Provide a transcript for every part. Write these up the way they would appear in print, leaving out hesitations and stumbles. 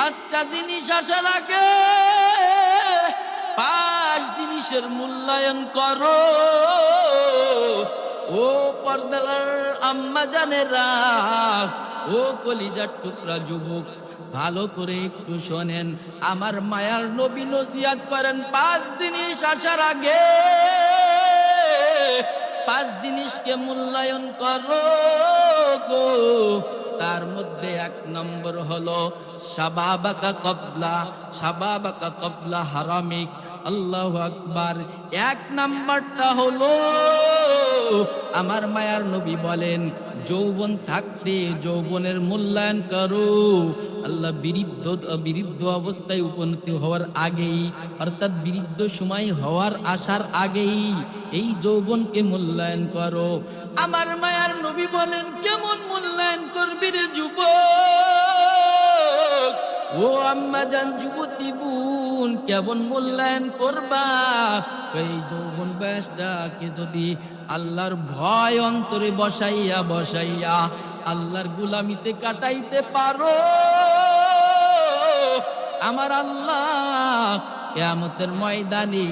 পাঁচটা জিনিস আসার আগে পাঁচ জিনিসের মূল্যায়ন করো। ও পর্দার আম্মা জানেরা, ও কলিজার টুকরা যুবক, ভালো করে একটু শোনেন। আমার মায়ার নবী নসিহত করেন, পাঁচ জিনিস আসার আগে পাঁচ জিনিসকে মূল্যায়ন করো গো। তার মধ্যে এক নম্বর হলো শাবাবাকা কবলা হারামিক। আল্লাহু আকবার। এক নাম্বারটা হলো আমার মায়ার নবী বলেন, যৌবন থাকতে যৌবনের মূল্যায়ন করো। আল্লাহ বিরুদ্ধ অবস্থায় উপনীত হওয়ার আগেই, অর্থাৎ বিরুদ্ধ সময় হওয়ার আসার আগেই এই যৌবনকে মূল্যায়ন করো। আমার মায়ার নবী বলেন, কেমন মূল্যায়ন করবি রে যুবক? ও আম্মা জান যুবতী বোন, কেমন মূল্যায়ন করবা? এই যৌবন বয়সটাকে যদি আল্লাহর ভয় অন্তরে বসাইয়া আল্লাহর গোলামিতে কাটাইতে পারো, আমার আল্লাহ কিয়ামতের ময়দানে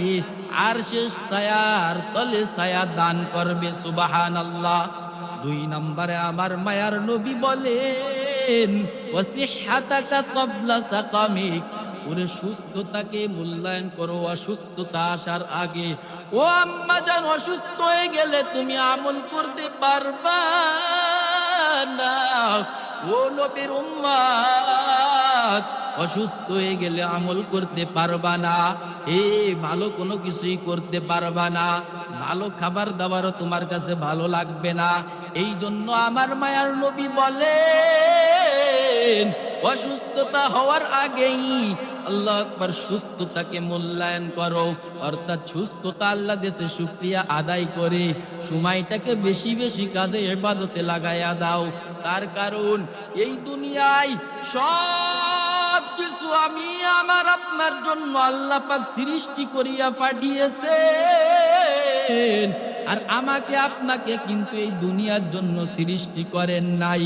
আরশের ছায়ার তলে ছায়া দান করবে। সুবহানাল্লাহ। দুই নম্বরে আমার মায়ার নবী বলেন, ওয়াসিহহাতাকা ক্বাবলা সাকামিক। ওরে সুস্থতাকে মূল্যায়ন করো অসুস্থতা আসার আগে। ও আম্মা জান, অসুস্থ হয়ে গেলে তুমি আমল করতে পারবা না। ও নবীর উম্মত, অসুস্থ হয়ে গেলে আমল করতে পারবা না, ভালো কোনো কিছুই করতে পারবা না, ভালো খাবার দাবারও তোমার কাছে ভালো লাগবে না। এই জন্য আমার মায়ার নবী বলেন, অসুস্থতা হওয়ার আগেই আল্লাহ আকবার সুস্থতাকে মূল্যায়ন করো। অর্থাৎ সুস্থতা আল্লাহ দেশে শুকরিয়া আদায় করে সময়টাকে বেশি বেশি কাজে ইবাদতে লাগাইয়া দাও। তার কারণ এই দুনিয়ায় সব কিছু আমি আমার আপনার জন্য আল্লাহ পাক সৃষ্টি করিয়া পাঠিয়েছেন, আর আমাকে আপনাকে কিন্তু এই দুনিয়ার জন্য সৃষ্টি করেন নাই।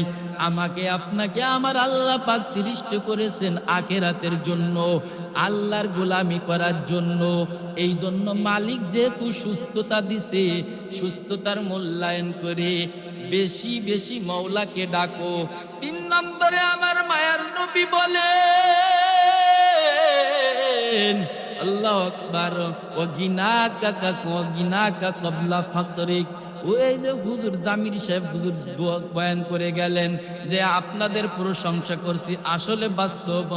আমাকে আপনাকে আমার আল্লাহ পাক সৃষ্টি করেছেন আখিরাতের জন্য, আল্লাহর গোলামি করার জন্য। এই জন্য মালিক যেহেতু সুস্থতা দিছে, সুস্থতার মূল্যায়ন করে বেশি বেশি মওলাকে ডাকো। তিন নম্বরে আমার মায়ার নবী বলেন, আল্লাহু আকবার, ও গিনাকা ক্বাবলা ফাকরিক। ওই যে হুজুর জামির সাহেব হুজুর দোয়া বয়ান করে গেলেন যে আপনাদের প্রশংসা করছি, আসলে বাস্তব।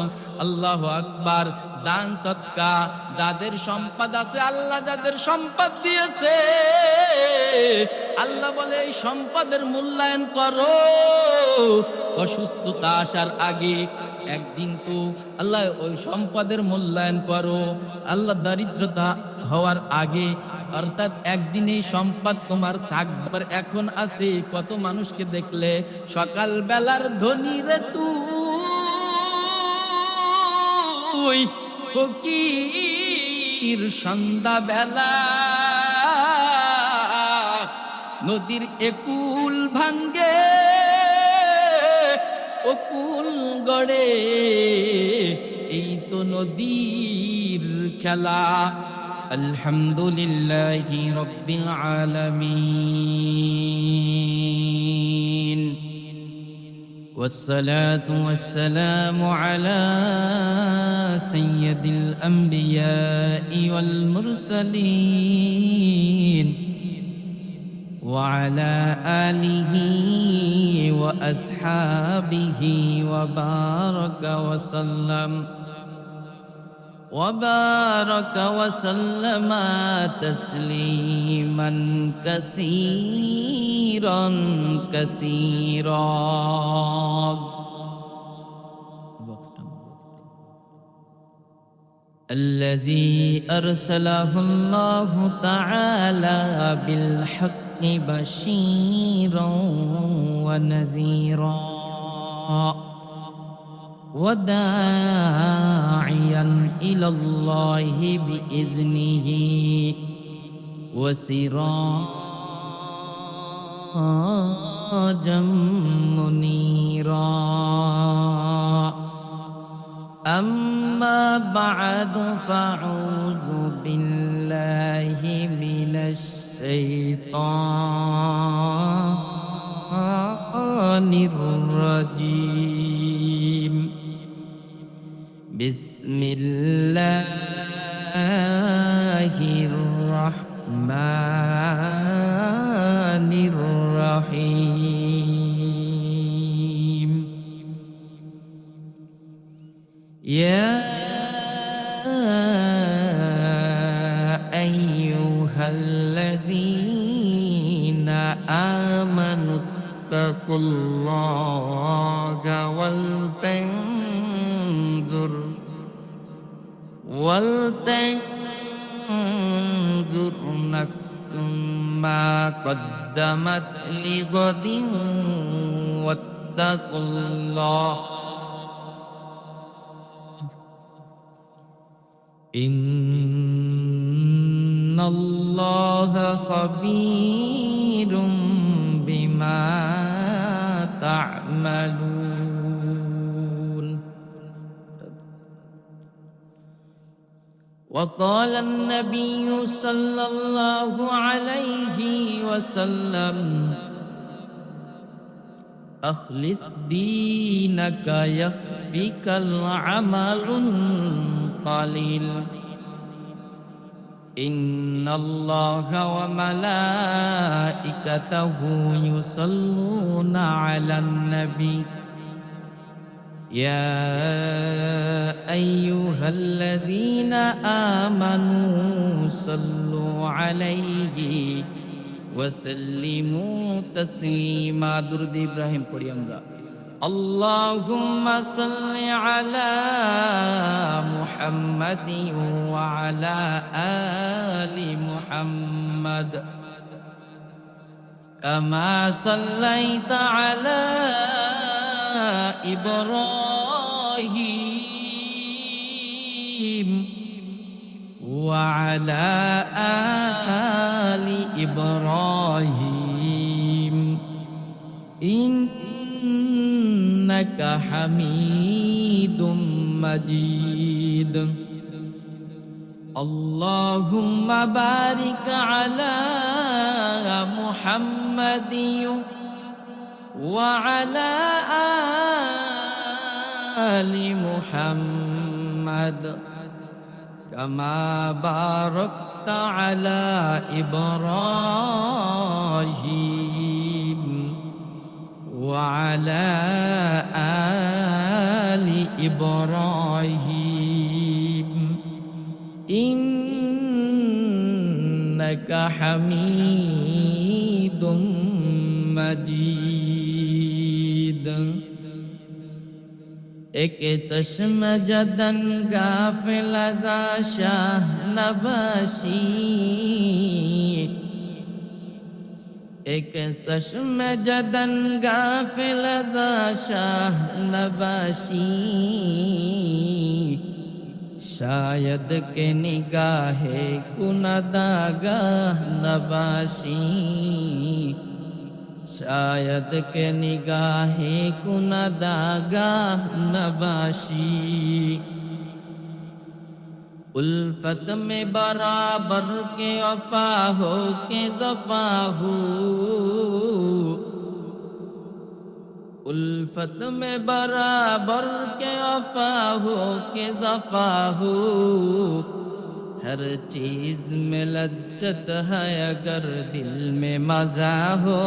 আল্লাহু আকবার। দান সদকা, যাদের সম্পদ আছে, আল্লাহ যাদের সম্পদ দিয়েছে, আল্লাহ বলে এই সম্পদের মূল্যায়ন করো অসুস্থতা আসার আগে। একদিন তো আল্লাহ ওই সম্পদের মূল্যায়ন করো আল্লাহ দারিদ্রতা হওয়ার আগে, অর্থাৎ একদিন এই সম্পদ তোমার থাকবার এখন আছে। কত মানুষকে দেখলে সকাল বেলার ধনী রে তুই, ফকির সন্ধ্যা বেলা নদীর একুল ভাঙ্গে অকুল গড়ে, এই তো নদীর খেলা। আলহামদুলিল্লাহি রাব্বিল আলামিন, والصلاة والسلام على سيد الأنبياء والمرسلين وعلى آله وأصحابه وبارك وسلم تسليما كثيرا الذي أرسله الله تعالى بالحق بشيرا ونذيرا وداعيا إلى الله بإذنه وسراجا منيرا أما بعد فأعوذ بالله من الشيطان الرجيم بسم الله الرحمن الرحيم يا أيها الذين آمنوا اتقوا الله ولتنظر نفس ما قدمت لغد واتقوا الله إن الله خبير بما تعملون. وقال النبي صلى الله عليه وسلم أخلص دينك يكفيك العمل قليل إن الله وملائكته يصلون على النبي يا أيها الذين آمنوا صلوا عليه وسلموا تسليما. درود إبراهيم পড়ি আমরা। اللهم صل على محمد وعلى آل محمد كما صليت على إبراهيم وعلى آل إبراهيم إنك حميد مجيد. اللهم بارك على محمد وعلى آل محمد كما باركت على إبراهيم وعلى آل إبراهيم إنك حميد مجيد. एक चश्म जदन गाफिल जा शाह नबाशी एक चश्म जदन गाफिल जा शाह नबाशी शायद के निगाहे कुनदागाह नबाशी शायद के निगाहे कुनदागाह नबाशी उल्फत में बराबर के वफा हो के ज़फ़ा हो उल्फत में बराबर के वफा हो के ज़फ़ा हो हर चीज में लज्जत है अगर दिल में मजा हो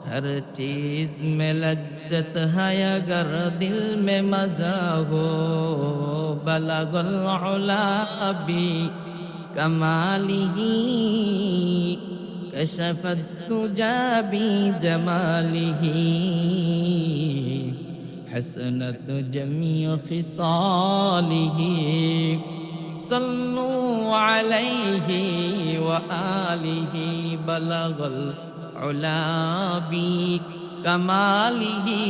हर चीज में लज्जत है अगर दिल में मजा हो बलगल उला बी कमालिही कशफत तुजा बी जमालिही हसनत जमीअ फिसालिही सल्लू अलैहि व आलिही बलगल उला बी कमालिही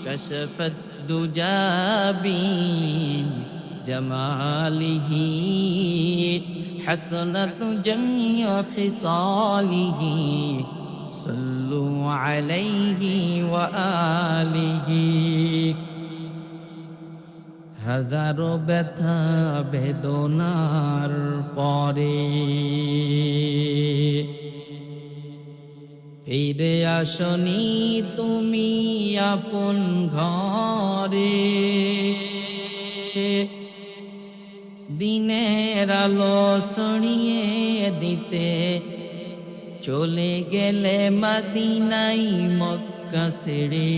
कशफत दुजा बी जमालिही हसनत जमीअ फिसालिही সাল্লু আলাইহি ওয়া আলিহি। হাজারো ব্যথা বেদনার পরে ফিরে আসনি তুমি আপন ঘরে। দিনের আলো ছড়িয়ে দিতে চলে গেলে মদিনাই মক্কা ছেড়ে।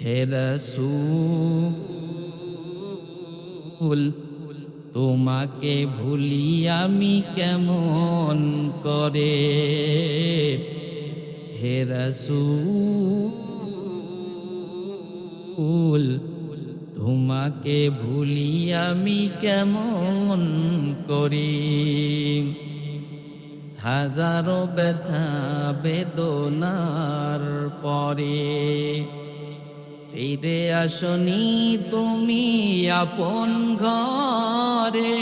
হে রাসূল তোমাকে ভুলি আমি কেমন করে। হে রাসূল তোমাকে ভুলি আমি কেমন করি। হাজারো ব্যথা বেদনার পরে ফিরে আসনি তুমি আপন ঘরে।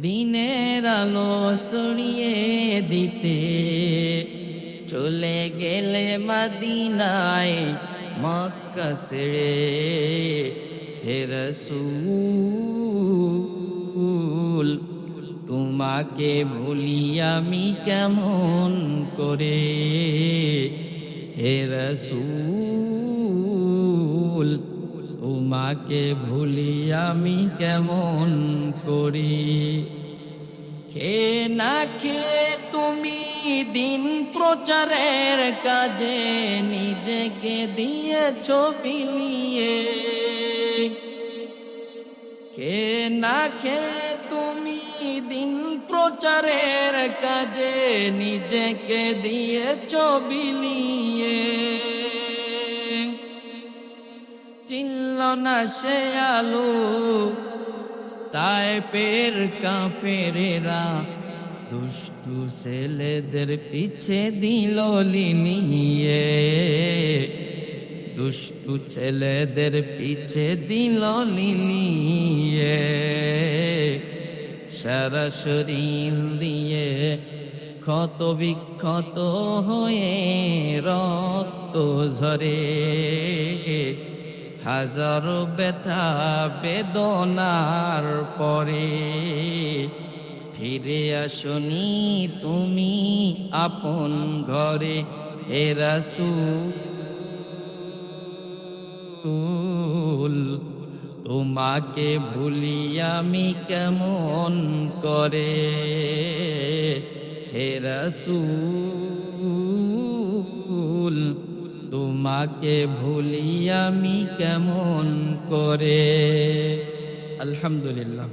দিনের আলো ছড়িয়ে দিতে চলে গেলে মদিনায় মক্কা ছেড়ে। হে রাসূল তোমাকে ভুলি আমি কেমন করে। হে রাসূল তোমাকে ভুলি আমি কেমন করি। খে না খে তুমি দিন প্রচারের কাজে নিজেকে দিয়েছ বিলিয়ে। খে না খে তুমি দিন প্রচারের কাজে নিজেকে দিয়েছ বিলিয়ে। চিনল না সে আলো তায়েফের কাফেরেরা, দুষ্টু ছেলেদের পিছে দিল লিনিয়ে। দুষ্টু ছেলেদের পিছে দিল লিনিয়ে। সারা শরীর দিয়ে ক্ষত বিক্ষত হয়ে রক্ত ঝরে। হাজারো ব্যথা বেদনার পরে ফিরে আসনি তুমি আপন ঘরে। হে রাসূল তোমাকে ভুলি আমি কেমন করে। হে রাসূল তোমাকে ভুলি আমি কেমন করে। আলহামদুলিল্লাহ,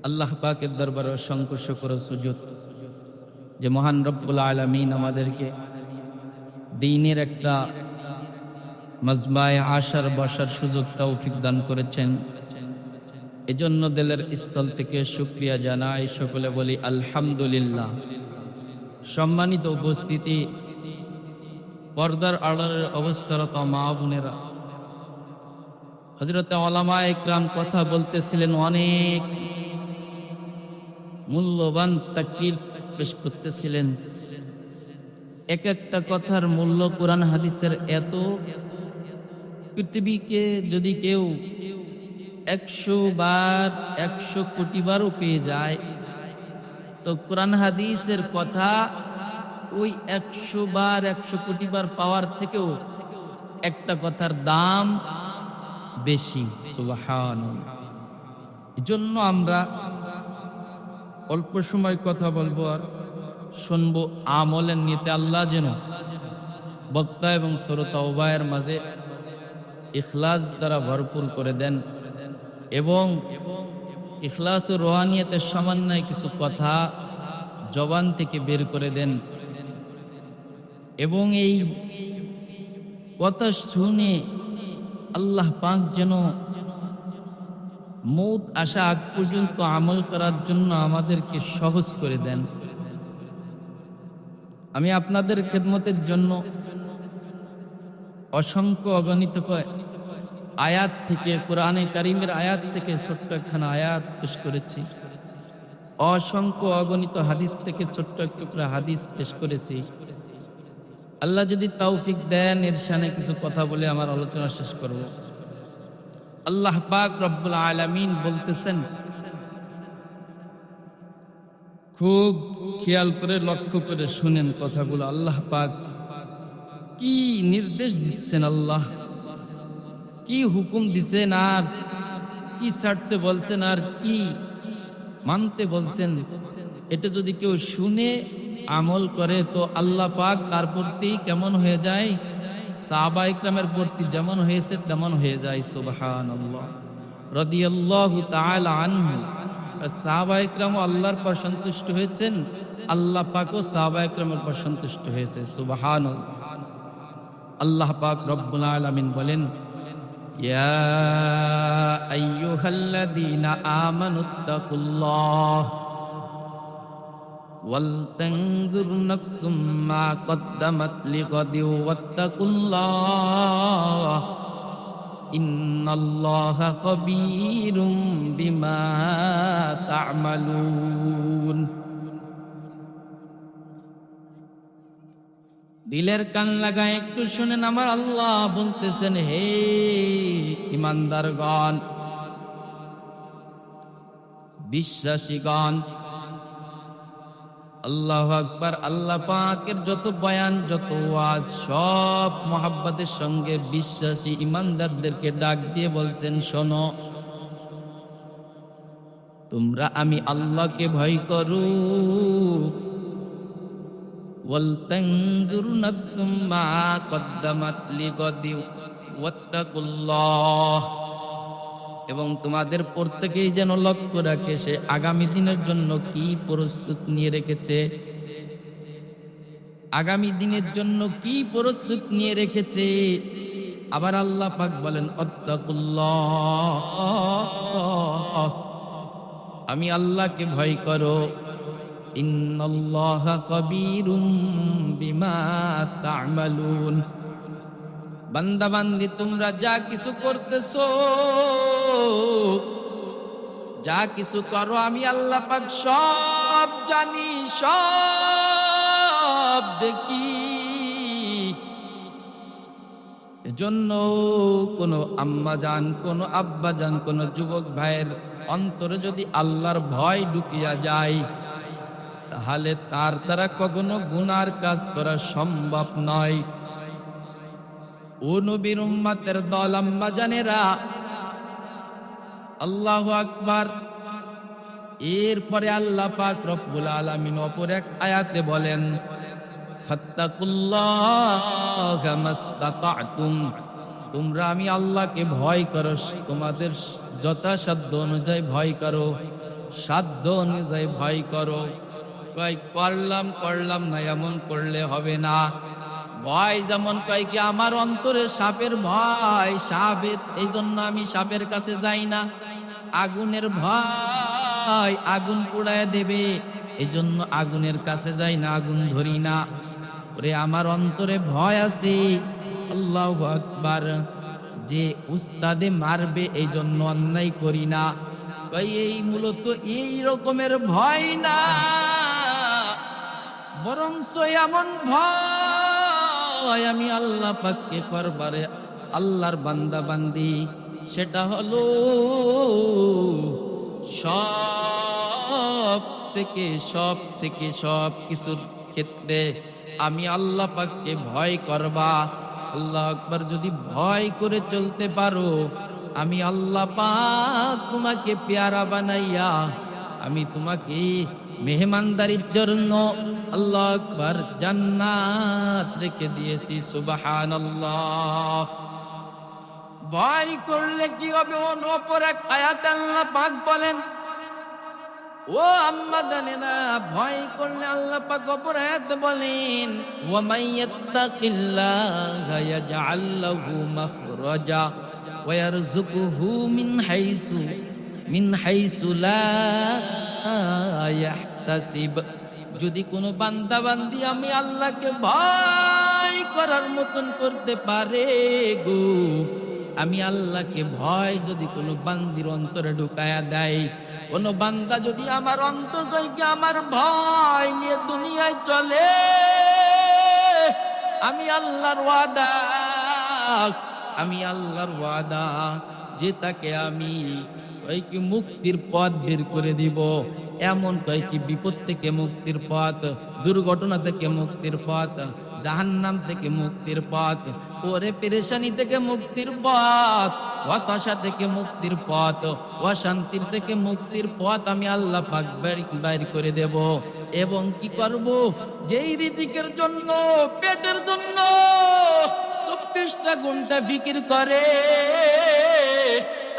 আল্লাহ পাকের দরবারে অসংখ্য শুকর ও সুজুদ যে মহান রব্বুল আলামিন আমাদেরকে দ্বীনের একটা মাজমায়ে আশার বসার সুযোগ তৌফিক দান করেছেন। এজন্য দিলের স্থল থেকে শুকরিয়া জানাই, সকলে বলি আলহামদুলিল্লাহ। সম্মানিত উপস্থিতি, পর্দার আড়ালের অবস্থারত মা বোনেরা, হযরতে উলামায়ে ইকরাম কথা বলতেছিলেন, অনেক মূল্যবান তাকরীর পেশ করতেছিলেন। এক একটা কথার মূল্য কোরআন হাদিসের এত, পৃথিবীকে যদি কেউ 100 বার 100 কোটি বারও পেয়ে যায়, তো কোরআন হাদিসের কথা ওই 100 বার 100 কোটি বার পাওয়ার থেকেও একটা কথার দাম বেশি। সুবহানাল্লাহ। এজন্য আমরা অল্প সময় কথা বলবো আর শুনবো, আমলের নিতে আল্লাহ যেন বক্তা এবং শ্রোতা উভয়ের মাঝে ইখলাস দ্বারা ভরপুর করে দেন এবং ইখলাস ও রুহানিয়তের সমন্বয়ে কিছু কথা জবান থেকে বের করে দেন এবং এই কথা শুনে আল্লাহ পাক যেন মৌত আসা আগ পর্যন্ত আমল করার জন্য আমাদেরকে সহজ করে দেন। আমি আপনাদের খেদমতের জন্য অসংখ্য অগণিত আয়াত থেকে, কোরআনে কারিমের আয়াত থেকে ছোট্ট একখানা আয়াত পেশ করেছি। অসংখ্য অগণিত হাদিস থেকে ছোট্ট একটু করে হাদিস পেশ করেছি। আল্লাহ যদি তৌফিক দেন এর শানে কিছু কথা বলে আমার আলোচনা শেষ করব। আল্লাহ পাক রব্বুল আলামিন বলতেছেন, খুব খেয়াল করে লক্ষ্য করে শুনেন কথাগুলো। আল্লাহ পাক কি নির্দেশ দিচ্ছেন, আল্লাহ কি হুকুম দিচ্ছেন, আর কি ছাড়তে বলছেন, আর কি মানতে বলছেন। এটা যদি কেউ শুনে আমল করে তো আল্লাহ পাক তার প্রতি কেমন হয়ে যায়, সাহাবা ইকরামের প্রতি যেমন হয়েছে তেমন হয়ে যায়। সুবহানাল্লাহ, রাদিয়াল্লাহু তাআলা আনহু। সাহাবা ইকরাম আল্লাহর পর সন্তুষ্ট হয়েছেন, আল্লাহ পাকও সাহাবা ইকরামের পর সন্তুষ্ট হয়েছে। সুবহানাল্লাহ। আল্লাহ পাক রব্বুল আলামিন বলেন, ইয়া আইয়ুহাল্লাযীনা আমানুত্তাকুল্লাহ ওয়াল তানজুর নাফসুম মা কদ্দামাত লিগাদিন ওয়াত্তাকুল্লাহ ইন্নাল্লাহা খাবীরুম বিমা তা'মালুন। দিলের কান লাগায় একটু শুনেন, আমার আল্লাহ বলতেছেন, হে ঈমানদারগণ, বিশ্বাসীগণ, আল্লাহু আকবার। আল্লাহ পাকের যত বয়ান, যত ওয়াজ, সব মুহাব্বতের সঙ্গে বিশ্বাসী ঈমানদারদেরকে ডাক দিয়ে বলছেন, শোনো, তোমরা আমি আল্লাহকে ভয় করো। ওয়াল তানজুর নাফসুম মা কদ্দামাত লিগাদিন ওয়াত্তাকুল্লাহ, এবং তোমাদের প্রত্যেকেই যেন লক্ষ্য রাখে সে আগামী দিনের জন্য কি প্রস্তুত নিয়ে রেখেছে, আগামী দিনের জন্য কি প্রস্তুত নিয়ে রেখেছে। আবার আল্লাহ পাক বলেন, আত্তাকুল্লাহ, আমি আল্লাহকে ভয় করো। ইন্নাল্লাহা খাবীরুম বিমা তা'মালুন। বান্দা বান্দি, তোমরা যা কিছু করতেছো, যা কিছু করো, আমি আল্লাহ পাক সব জানি, সব দেখি। এজন্য কোনো আম্মা জান, কোনো আব্বা জান, কোনো যুবক ভাইয়ের অন্তরে যদি আল্লাহর ভয় ঢুকিয়া যায়, তাহলে তার দ্বারা কখনো গুনার কাজ করা সম্ভব নয়। ও নবীর উম্মতের দল, আম্মা জানেরা, আল্লাহু আকবার। এরপরে আল্লাহ পাক রব্বুল আলামিন অপর এক আয়াতে বলেন, ফাত্তাকুল্লাহা মাসতাতা'তুম, তোমরা আমি আল্লাহকে ভয় করো, তোমাদের যথাসাধ্য অনুযায়ী ভয় করো, সাধ্য অনুযায়ী ভয় করো। কয় করলাম না এমন করলে হবে না। ভয় যেমন কয় কি, আমার অন্তরে সাপের ভয়, সাপের, এই জন্য আমি সাপের কাছে যাই না। আগুনের ভয়, আগুন পোড়ায় দেবে, এই জন্য আগুনের কাছে যাই না, আগুন ধরি না। ওরে আমার অন্তরে ভয় আছে, আল্লাহু আকবার, যে উস্তাদে মারবে, এই জন্য অন্যায় করি না। কই এই মূলত এই রকমের ভয় না, বরং এমন ভয় আমি আল্লাহ পাককে করবারে আল্লাহর বান্দা বান্দি, সেটা হলো সব থেকে সব কিছুর ক্ষেত্রে আমি আল্লাহ পাককে ভয় করবা। আল্লাহ আকবার। যদি ভয় করে চলতে পারো, আমি আল্লাহ পাক তোমাকে পেয়ারা বানাইয়া আমি তোমাকে মেহমানদারির জন্য আল্লাহ আকবার জান্নাত রেখে দিয়েছি। সুবহানাল্লাহ। ভয় করলে কি হবে? অপর এক আয়াতে আল্লাহ পাক বলেন, ও আম্মা জানেনা, ভয় করলে আল্লাহ পাক অপর আয়াতে বলেন, ওয়া মাইয়াত্তাকিল্লাহা ইয়াজআল লাহু মাখরাজা ওয়া ইয়ারযুকুহু মিন হাইসু লা ইয়াহতাসিব। যদি কোনো বান্দা বান্দি আমি আল্লাহকে ভয় করার মতন করতে পারে গো, আমি আল্লাহকে ভয় যদি কোনো বান্দির অন্তরে ঢুকায়া দেয়, কোনো বান্দা যদি আমার অন্তর থেকে আমার ভয় নিয়ে দুনিয়ায় চলে, আমি আল্লাহর ওয়াদা, আমি আল্লাহর ওয়াদা যে তাকে আমি কি মুক্তির পথ বের করে দিব। এমন কয়েকটি বিপদ থেকে মুক্তির পথ, দুর্ঘটনা থেকে মুক্তির পথ, জাহান্নাম থেকে মুক্তির পথ, ওরে পেরেশানি থেকে মুক্তির পথ, হতাশা থেকে মুক্তির পথ, অশান্তির থেকে মুক্তির পথ আমি আল্লাহ পাক বাইর করে দেব। এবং কি করব, যেই রিজিকের জন্য, পেটের জন্য 24টা ঘন্টা ফিকির করে,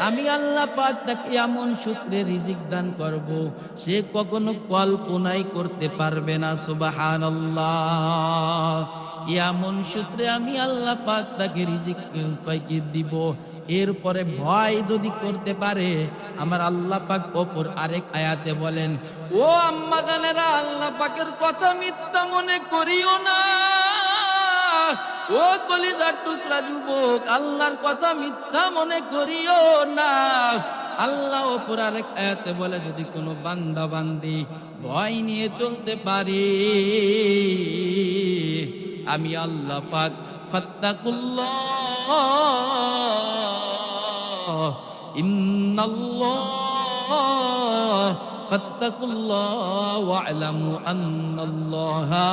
আমি আল্লাহ পাক তাকে এমন সূত্রে রিজিক দান করব সে কখনো কল্পনাই করতে পারবে না। সুবহানাল্লাহ। এমন সূত্রে আমি আল্লাহ পাক তাকে রিজিক পাইকে দিব। এরপরে ভয় যদি করতে পারে, আমার আল্লাহ পাক অপর আরেক আয়াতে বলেন, ও আম্মা জানেরা, আল্লাহ পাকের কথা মিথ্যা মনে করিও না। ও কলিজার টুকরা যুবক, আল্লাহর কথা মিথ্যা মনে করিও না। আল্লাহ অপর আরেক আয়াতে বলে, যদি কোনো বান্দা বান্দি ভয় নিয়ে চলতে পারে, আমি আল্লাহ পাক ফাত্তাকুল্লাহ ইন্নাল্লাহ ফাত্তাকুল্লাহ ওয়া'লামু আন্নাল্লাহা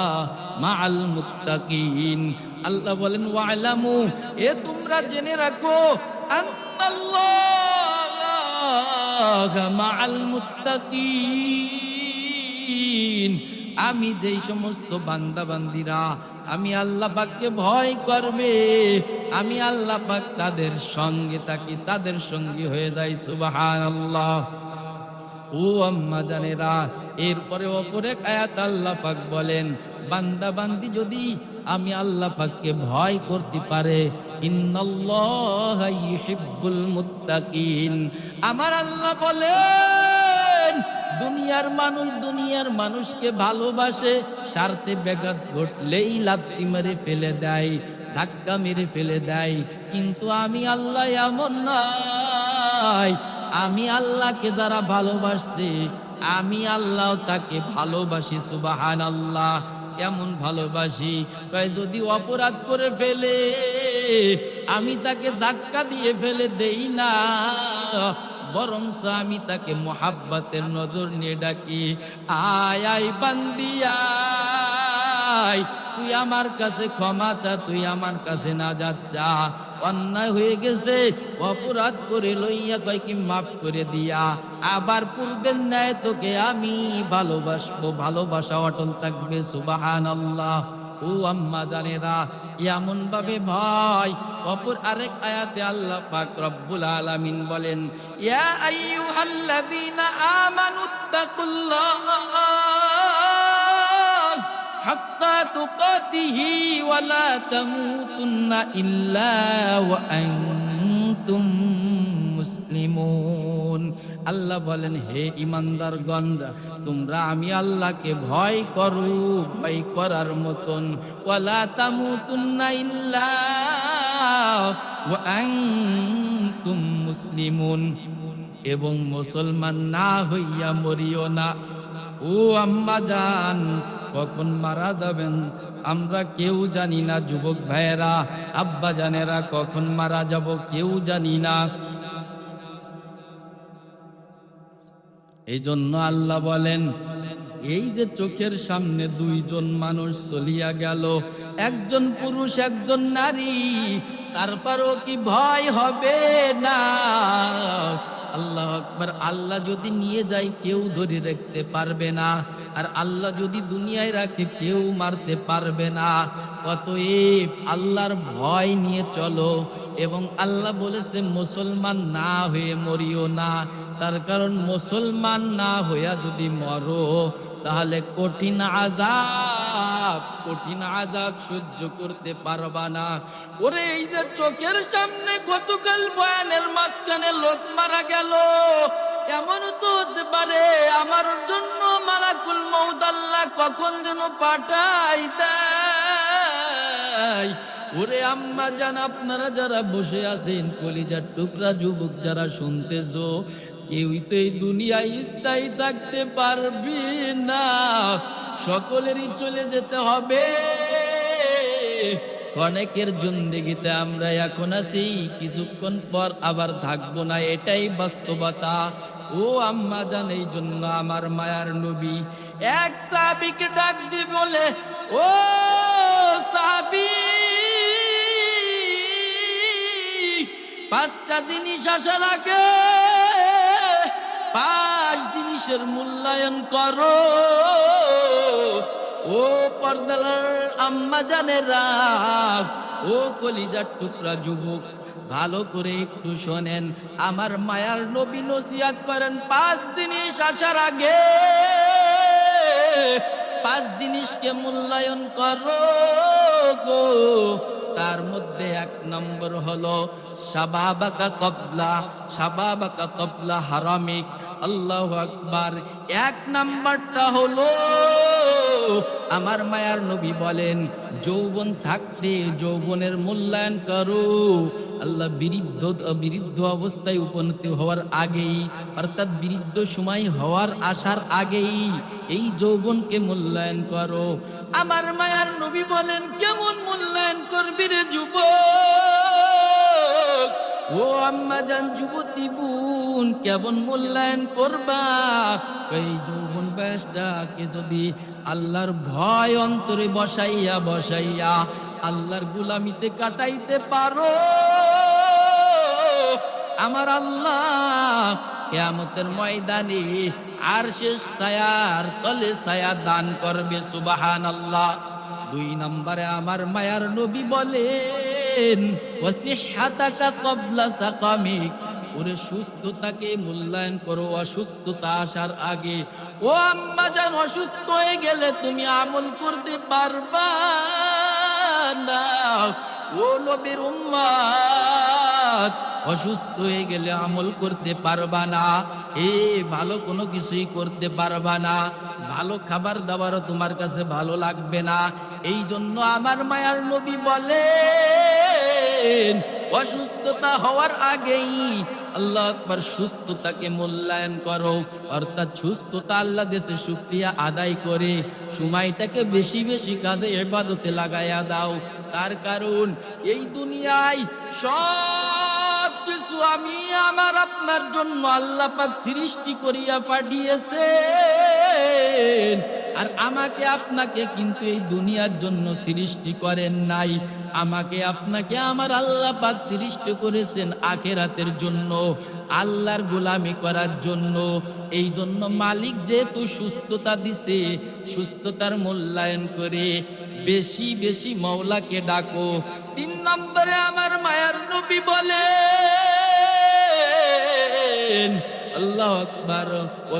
মা'আল মুত্তাকিন। আল্লাহ বলেন, ওয়া'লামু, এ তোমরা জেনে রাখো, আন্নাল্লাহা মা'আল মুত্তাকিন, আমি যেই সমস্ত বান্দা বান্দিরা আমি আল্লাহ পাককে ভয় করবে, আমি আল্লাহ পাক তাদের সঙ্গে থাকি, তাদের সঙ্গী হয়ে যাই। সুবহানাল্লাহ। ও আম্মা জানেরা, এরপরে অপর এক আয়াত আল্লাহ পাক বলেন, বান্দা বান্দি যদি আমি আল্লাহ পাককে ভয় করতে পারে, ইন্নাল্লাহা ইউহিব্বুল মুত্তাকিন, আমার আল্লাহ বলেন, দুনিয়ার মানুষকে ভালোবাসে, স্বার্থে ব্যাঘাত ঘটলেই লাথি মেরে ফেলে দেয়, ধাক্কা মেরে ফেলে দেয়, কিন্তু আমি আল্লাহ এমন নয়। আমি আল্লাহকে যারা ভালোবাসছে, আমি আল্লাহ তাকে ভালোবাসি। সুবহানাল্লাহ। কেমন ভালোবাসি? যদি অপরাধ করে ফেলে, আমি তাকে ধাক্কা দিয়ে ফেলে দেই না, বরং আমি তাকে মোহাব্বতের নজর নিয়ে ডাকি, আয় আয় বান্দিয়া, তুই আমার কাছে ক্ষমা চা, তুই আমার কাছে নাজাত চা, অন্যায় হয়ে গেছে, অপরাধ করে লইয়া কয়েকটি মাফ করে দিয়া, আবার পূর্বের ন্যায় তোকে আমি ভালোবাসবো, ভালোবাসা অটল থাকবে। সুবহানাল্লাহ। ও আম্মা জানেরা, এমন ভাবে ভয়। অপর আরেক আয়াতে আল্লাহ পাক রব্বুল আলামিন বলেন, ইয়া আইয়ুহাল্লাযীনা আমানুত্তাকুল্লাহ হাক্কা তুকাতিহি ওয়া লা তামুতুন্না ইল্লা ওয়া আনতুম মুসলিমুন। আল্লাহ বলেন, হে ঈমানদারগণ, তোমরা আমি আল্লাহকে ভয় করো, ভয় করার মতন, ওয়া লা তামুতুন্না ইল্লা ওয়া আনতুম মুসলিমুন, এবং মুসলমান না হইয়া মরিও না। ও আম্মা জান, কখন মারা যাবেন আমরা কেউ জানি না। যুবক ভাইয়েরা, আব্বা জানেরা, কখন মারা যাব কেউ জানি না। এই জন্য আল্লাহ বলেন, এই যে চোখের সামনে দুইজন মানুষ চলিয়া গেল, একজন পুরুষ একজন নারী, তারপরও কি ভয় হবে না? আল্লাহ আকবার। আল্লাহ যদি নিয়ে যায় কেউ ধরে রাখতে পারবে না, আর আল্লাহ যদি দুনিয়ায় রাখে কেউ মারতে পারবে না। অতএব আল্লাহর ভয় নিয়ে চলো। এবং আল্লাহ বলেছে, মুসলমান না হয়ে মরিও না। তার কারণ মুসলমান না হইয়া যদি মরো, তাহলে কঠিন আযাব সহ্য করতে পারবা না। ওরে, এই যে চোখের সামনে গতকাল বয়ানের মাঝখানে লোক মারা গেল, এমন তো হতে পারে আমার জন্য মালাকুল মউত আল্লাহ কখন যেন পাঠাই দেয়। ওরে আম্মা জান, আপনারা যারা বসে আছেন, কলিজার টুকরা যুবক যারা শুনতেছো, কেউই তো এই দুনিয়ায় স্থায়ী থাকতে পারবে না, সকলেরই চলে যেতে হবে। অনেকের জিন্দেগিতে আমরা এখন আছি, কিছুক্ষণ পর আবার থাকবো না, এটাই বাস্তবতা। ও আম্মা জান, এই জন্য আমার মায়ার নবী এক সাহাবীকে ডাক দিয়ে বলে, ও সাহাবী, পাঁচটা জিনিস আসার আগে 5 জিনিসের মূল্যায়ন করো। ও পর্দার আম্মা জানেরা, ও কলিজার টুকরা যুবক, ভালো করে একটু শোনেন। আমার মায়ার নবী নসিহত করেন, 5 জিনিস আসার আগে 5 জিনিসকে মূল্যায়ন করো গো। তার মধ্যে 1 নম্বর হলো শাবাবাকা কবলা হারামিক। আল্লাহু আকবার। 1 নাম্বারটা হলো, আমার মায়ার নবী বলেন, যৌবন থাকতে যৌবনের মূল্যায়ন করো। আল্লাহ বিরুদ্ধ অবস্থায় উপনীত হওয়ার আগেই, অর্থাৎ বিরুদ্ধ সময় হওয়ার আসার আগেই এই যৌবনকে মূল্যায়ন করো। আমার মায়ার নবী বলেন, কেমন মূল্যায়ন করবি রে যুবক? ও আম্মা জান, যুবতী বোন, কেমন মূল্যায়ন করবা? এই যৌবন বয়সটাকে যদি আল্লাহর ভয় অন্তরে বসাইয়া আল্লাহর গোলামিতে কাটাইতে পারো, আমার আল্লাহ কিয়ামতের ময়দানে আরশের ছায়ার তলে ছায়া দান করবে। সুবহানাল্লাহ। 2 নম্বরে আমার মায়ার নবী বলেন, ওয়াসিহহাতাকা ক্বাবলা সাকামিক। ওরে সুস্থতাকে মূল্যায়ন করো অসুস্থতা আসার আগে। ও আম্মা জান, অসুস্থ হয়ে গেলে তুমি আমল করতে পারবা না। ও নবীর উম্মত, অসুস্থ হয়ে গেলে আমল করতে পারবা না, ভালো কোনো কিছুই করতে পারবা না, ভালো খাবার দাবারও তোমার কাছে ভালো লাগবে না। এই জন্য আমার মায়ার নবী বলেন, অসুস্থতা হওয়ার আগেই আল্লাহ আকবার সুস্থতাকে মূল্যায়ন করো। অর্থাৎ সুস্থতা আল্লাহ দেশে শুকরিয়া আদায় করে সময়টাকে বেশি বেশি কাজে ইবাদতে লাগাইয়া দাও। তার কারণ এই দুনিয়ায় সব কিছু আমি আমার আপনার জন্য আল্লাহ পাক সৃষ্টি করিয়া পাঠিয়েছেন, আর আমাকে আপনাকে কিন্তু এই দুনিয়ার জন্য সৃষ্টি করেন নাই। আমাকে আপনাকে আমার আল্লাহ পাক সৃষ্টি করেছেন আখিরাতের জন্য, আল্লাহর গোলামি করার জন্য। এই জন্য মালিক যেহেতু সুস্থতা দিছে, সুস্থতার মূল্যায়ন করে বেশি বেশি মওলাকে ডাকো। 3 নম্বরে আমার মায়ার নবী বলেন, আল্লাহু আকবার, ও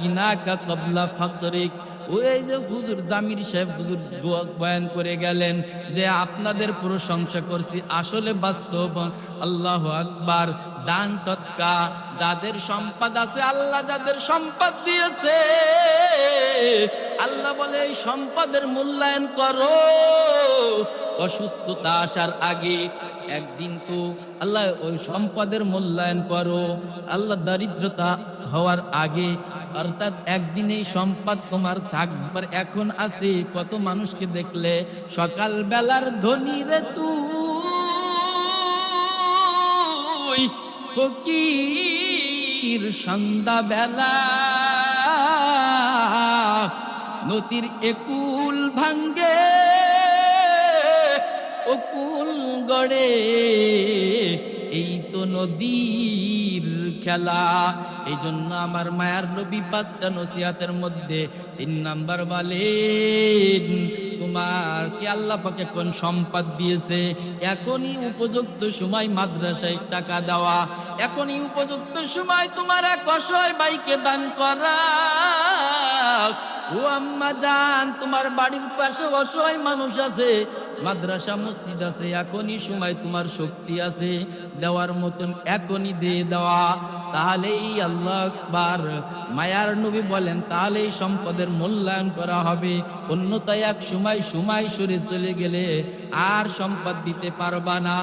গিনাকা ক্বাবলা ফাকরিক। ওই যে হুজুর জামির সাহেব হুজুর দোয়া বয়ান করে গেলেন যে আপনাদের প্রশংসা করছি, আসলে বাস্তব। আল্লাহু আকবার। দান সদকা, যাদের সম্পদ আছে, আল্লাহ যাদের সম্পদ দিয়েছে, আল্লাহ বলে এই সম্পদের মূল্যায়ন করো অসুস্থতা আসার আগে। একদিন তো আল্লাহ ওই সম্পদের মূল্যায়ন করো আল্লাহ দারিদ্রতা হওয়ার আগে, অর্থাৎ একদিন এই সম্পদ তোমার থাকবার এখন আছে। কত মানুষকে দেখলে সকাল বেলার ধনী রে তুই, ফকির সন্ধ্যা বেলা নদীর একুল ভাঙ্গে অকুল গড়ে, এই তো নদীর খেলা। এই জন্য আমার মায়ার নবী 5টা নসিহতের মধ্যে 3 নাম্বার বলেন, তোমার কি আল্লাহ পাকে কোন সম্পদ দিয়েছে, এখনই উপযুক্ত সময় মাদ্রাসায় টাকা দেওয়া, এখনই উপযুক্ত সময় তোমার এক অসহায় ভাইকে দান করা। ও আম্মা জান, তোমার বাড়ির পাশে অসহায় মানুষ আছে, মাদ্রাসা মসজিদ আছে, এখনই সময়, তোমার শক্তি আছে দেওয়ার মতন, এখনই দিয়ে দেওয়া। তাহলেই আল্লাহ আকবার, মায়ার নবী বলেন, তাহলেই সম্পদের মূল্যায়ন করা হবে। অন্যথায় এক সময় সরে চলে গেলে আর সম্পদ দিতে পারবা না।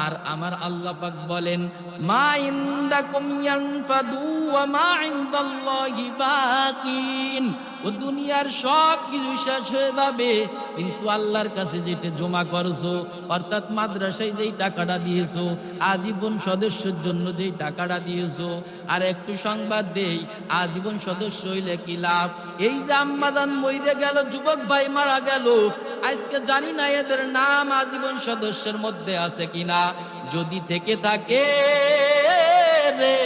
আর আমার আল্লাহ পাক বলেন, মা ইনদাকুম ইয়ানফাদু ওয়া মা ইনদাল্লাহি বাকিন। ও দুনিয়ার সব কিছু শেষ হয়ে যাবে, কিন্তু আল্লাহর কাছে যেটা জমা করছো, অর্থাৎ মাদ্রাসায় যেই টাকাটা দিয়েছো, আজীবন সদস্যের জন্য যেই টাকাটা দিয়েছো। আর একটু সংবাদ দেই, আজীবন সদস্য হইলে কি লাভ? এই যে আম্মাজান মইরে গেল, যুবক ভাই মারা গেল, আজকে জানি না এদের নাম আজীবন সদস্যের মধ্যে আছে কিনা। যদি থেকে থাকে রে,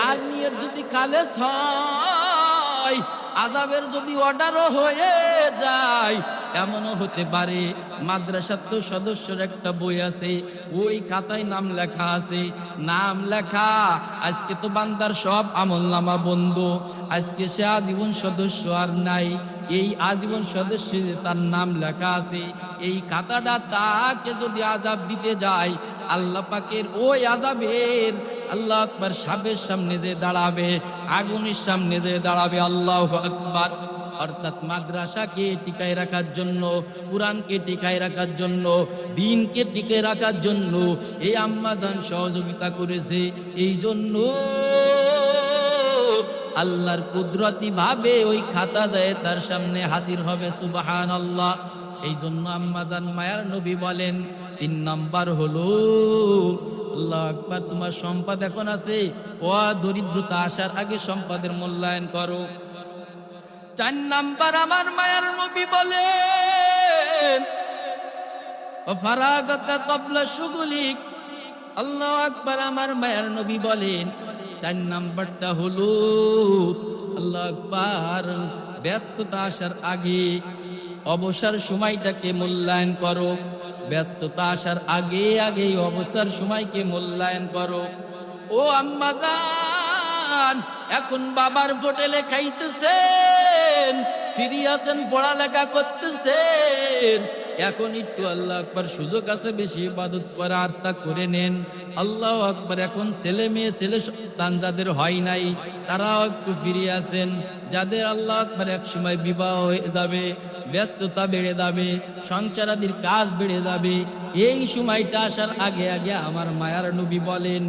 আর নিয়ে যদি খালেস হয়, আযাবের যদি অর্ডারও হয়ে যায়, এমনও হতে পারে মাদ্রাসার তো সদস্যর একটা বই আছে, ওই খাতায় নাম লেখা আছে, নাম লেখা, আজকে তো বান্দার সব আমলনামা বন্ধ, আজকে সে আজীবন সদস্য আর নাই। এই আজীবন সদস্য তার নাম লেখা আছে, এই খাতাটা তাকে যদি আযাব দিতে যায়, আল্লাহ পাকের ওই আযাবের, আল্লাহ আকবার, সাপের সামনে যে দাঁড়াবে, আগুনের সামনে যে দাঁড়াবে। আল্লাহু আকবার। অর্থাৎ মাদ্রাসাকে টিকায় রাখার জন্য, কুরআনকে টিকায় রাখার জন্য, দ্বীনকে টিকায় রাখার জন্য এই আম্মাজান সহযোগিতা করেছে। এই জন্য আল্লাহর কুদরতি ভাবে ওই খাতা যায় তার সামনে হাজির হবে। সুবহানাল্লাহ। এই জন্য আম্মাজান মায়ার নবী বলেন, 3 নাম্বার হলো, আল্লাহু আকবার, তোমার সম্পদ এখন আছে, ও দরিদ্রতা আসার আগে সম্পদের মূল্যায়ন করো। 4 নাম্বার আমার মায়ার নবী বলেন, ফারাগাকা ক্বাবলা শুগুলিক। আল্লাহু আকবার, আমার মায়ার নবী বলেন, 4 নাম্বারটা হলো, আল্লাহু আকবার, ব্যস্ততা আসার আগে অবসর সময়টাকে মূল্যায়ন করো। ব্যস্ততা আসার আগে অবসর সময়কে মূল্যায়ন করো। ও আম্মা জান, এখন বাবার হোটেলে খাইতেছেন, ফ্রি আছেন, পড়ালেখা করতেছেন, এখন একটু আল্লাহ আকবার সুযোগ আছে বেশি ইবাদত করার, তা করে নেন। আল্লাহু আকবার। এখন ছেলে সন্তান যাদের হয় নাই, তারাও একটু ফিরে আছেন। যাদের আল্লাহ আকবার এক সময় বিবাহ হয়ে যাবে, ব্যস্ততা বেড়ে যাবে, সংসারাদির কাজ বেড়ে যাবে, এই সময়টা আসার আগে আমার মায়ার নবী বলেন,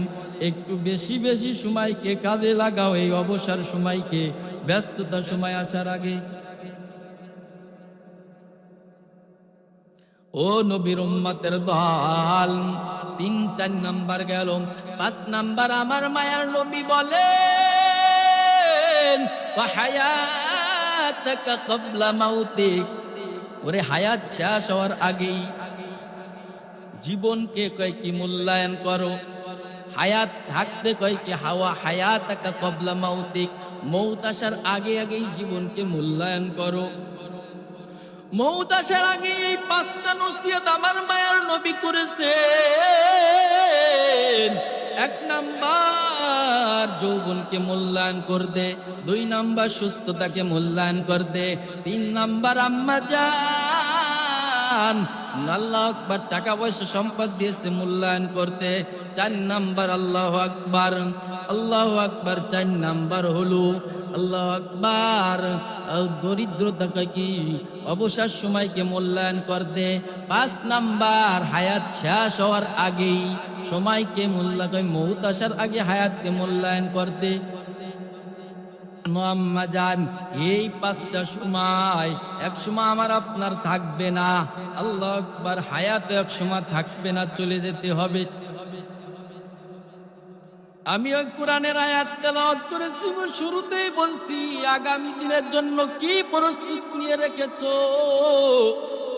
একটু বেশি সময়কে কাজে লাগাও, এই অবসর সময়কে, ব্যস্ততা সময় আসার আগে। ও নবীর উম্মতের দল, 3-4 নাম্বার গেল। 5 নাম্বার আমার মায়ার নবী বলেন, ওয়া হায়াতাকা ক্বাবলা মাউতিক। ওরে হায়াত শেষ হওয়ার আগেই জীবনকে কয় কি মূল্যায়ন করো। হায়াত থাকতে কয় কি হায়াতাকা ক্বাবলা মাউতিক, মৌত আসার আগেই জীবনকে মূল্যায়ন করো। মৌত আসার আগে এই 5টা নসিহত আমার মায়ার নবী করেছেন। 1 নাম্বার যৌবনকে মূল্যায়ন করতে, 2 নাম্বার সুস্থতাকে মূল্যায়ন করতে, 3 নাম্বার আম্মা জান আল্লাহু আকবার টাকা পয়সা সম্পদ দিয়েছে মূল্যায়ন করতে, 4 নাম্বার আল্লাহু আকবার, আল্লাহু আকবার, 4 নাম্বার হলো আল্লাহু আকবার দরিদ্রতাকে কি অবসর সময়কে মূল্যায়ন করতে, 5 নাম্বার হায়াত শেষ হওয়ার আগেই সময়কে মূল্যায়ন, মৌত আসার আগে হায়াতকে মূল্যায়ন করতে। আম্মা জান, এই 5টা সময় এক সময় আমার আপনার থাকবে না। আল্লাহু আকবার। হায়াত এক সময় থাকবে না, চলে যেতে হবে। আমি ওই কোরআনের আয়াত তেলাওয়াত করেছি, শুরুতেই বলছি আগামী দিনের জন্য কি প্রস্তুত নিয়ে রেখেছো।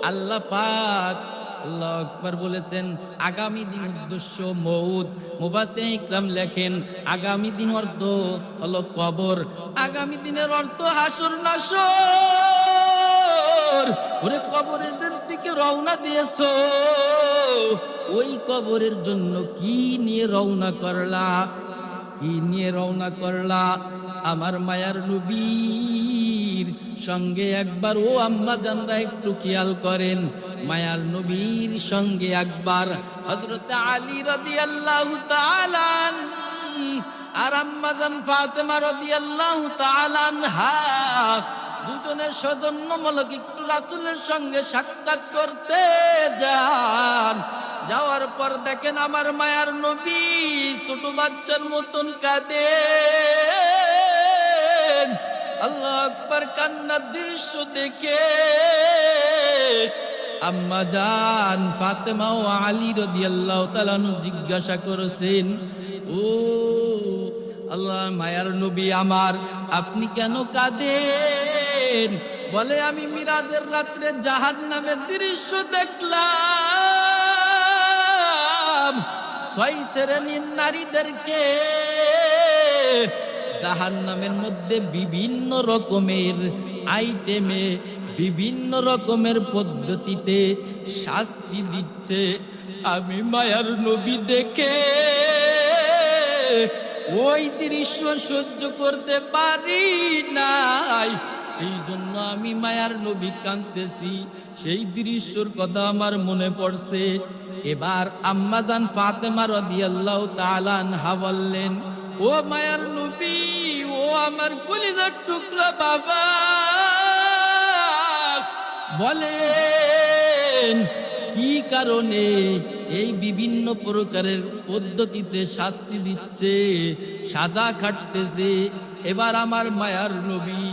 আল্লাহ পাক আল্লাহু আকবার বলেছেন, আগামী দিন উদ্দেশ্য মউত। মুফাসসিরিন ইকরাম লেখেন, আগামী দিন অর্থ হলো কবর, আগামী দিনের অর্থ হাসর নাসর। ওরে কবরের দিকে রওনা দিয়েছো, ওই কবরের জন্য কি নিয়ে রওনা করলা, কি নিয়ে রওনা করলা? আমার মায়ার নবী নবীর সঙ্গে একবার, ও আম্মা জানরা একটু খেয়াল করেন, মায়ার নবীর সঙ্গে একবার হযরত আলী রাদিয়াল্লাহু তাআলা আর আম্মা জান ফাতেমা রাদিয়াল্লাহু তাআলা আনহা দুজনের সৌজন্যমূলক একটু রাসূলের সঙ্গে সাক্ষাৎ করতে যান। যাওয়ার পর দেখেন আমার মায়ার নবী ছোট বাচ্চার মতন কাঁদে। আল্লাহু আকবার, কান্নার দৃশ্য দেখে আম্মা জান ফাতেমা ও আলী রাদিয়াল্লাহু তাআলা জিজ্ঞাসা করেছেন, ও আল্লাহ মায়ার নবী আমার, আপনি কেন কাঁদেন? বলে, আমি মিরাজের রাত্রে জাহান্নামের দৃশ্য দেখলাম। 6 শ্রেণীর নারীদেরকে জাহান্নামের মধ্যে বিভিন্ন রকমের আইটেমে, বিভিন্ন রকমের পদ্ধতিতে শাস্তি দিচ্ছে। আমি মায়ার নবী দেখে ওই দৃশ্য সহ্য করতে পারি নাই, এই জন্য আমি মায়ার নবী কাঁদতেছি। সেই দৃশ্যর কথা আমার মনে পড়ছে। এবার আম্মা জান ফাতেমা রাদিয়াল্লাহু তাআলা আনহা বললেন, ও মায়ার নবী, ও আমার কলিজার টুকরা বাবা, বলেন কি কারণে এই বিভিন্ন প্রকারের পদ্ধতিতে শাস্তি দিচ্ছে, সাজা খাটতেছে? এবার আমার মায়ার নবী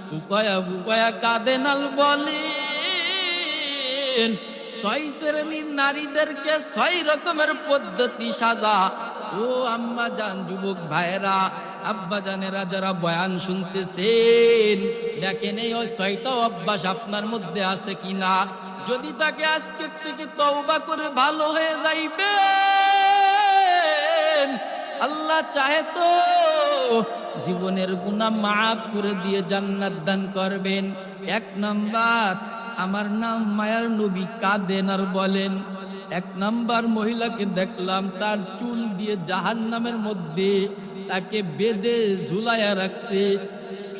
ফুপায়া ফুপায়া কাঁদেন আর বলেন, 6 শ্রেণীর নারীদেরকে 6 রকমের পদ্ধতি সাজা। ও আম্মা জান, যুবক ভাইরা, আব্বা জানেরা যারা বয়ান শুনতেছেন, দেখেন এই 6টা অভ্যাস আপনার মধ্যে আছে কিনা। যদি তাকে আজকে থেকে তওবা করে ভালো হয়ে যাইবেন, আল্লাহ চাহে তো জীবনের গুনাহ মাফ করে দিয়ে জান্নাত দান করবেন। 1 নাম্বার, আমার নাম মায়ার নবী কাঁদেন আর বলেন, 1 নাম্বার মহিলাকে দেখলাম তার চুল দিয়ে জাহান্নামের মধ্যে তাকে বেঁধে ঝুলাইয়া রাখছে।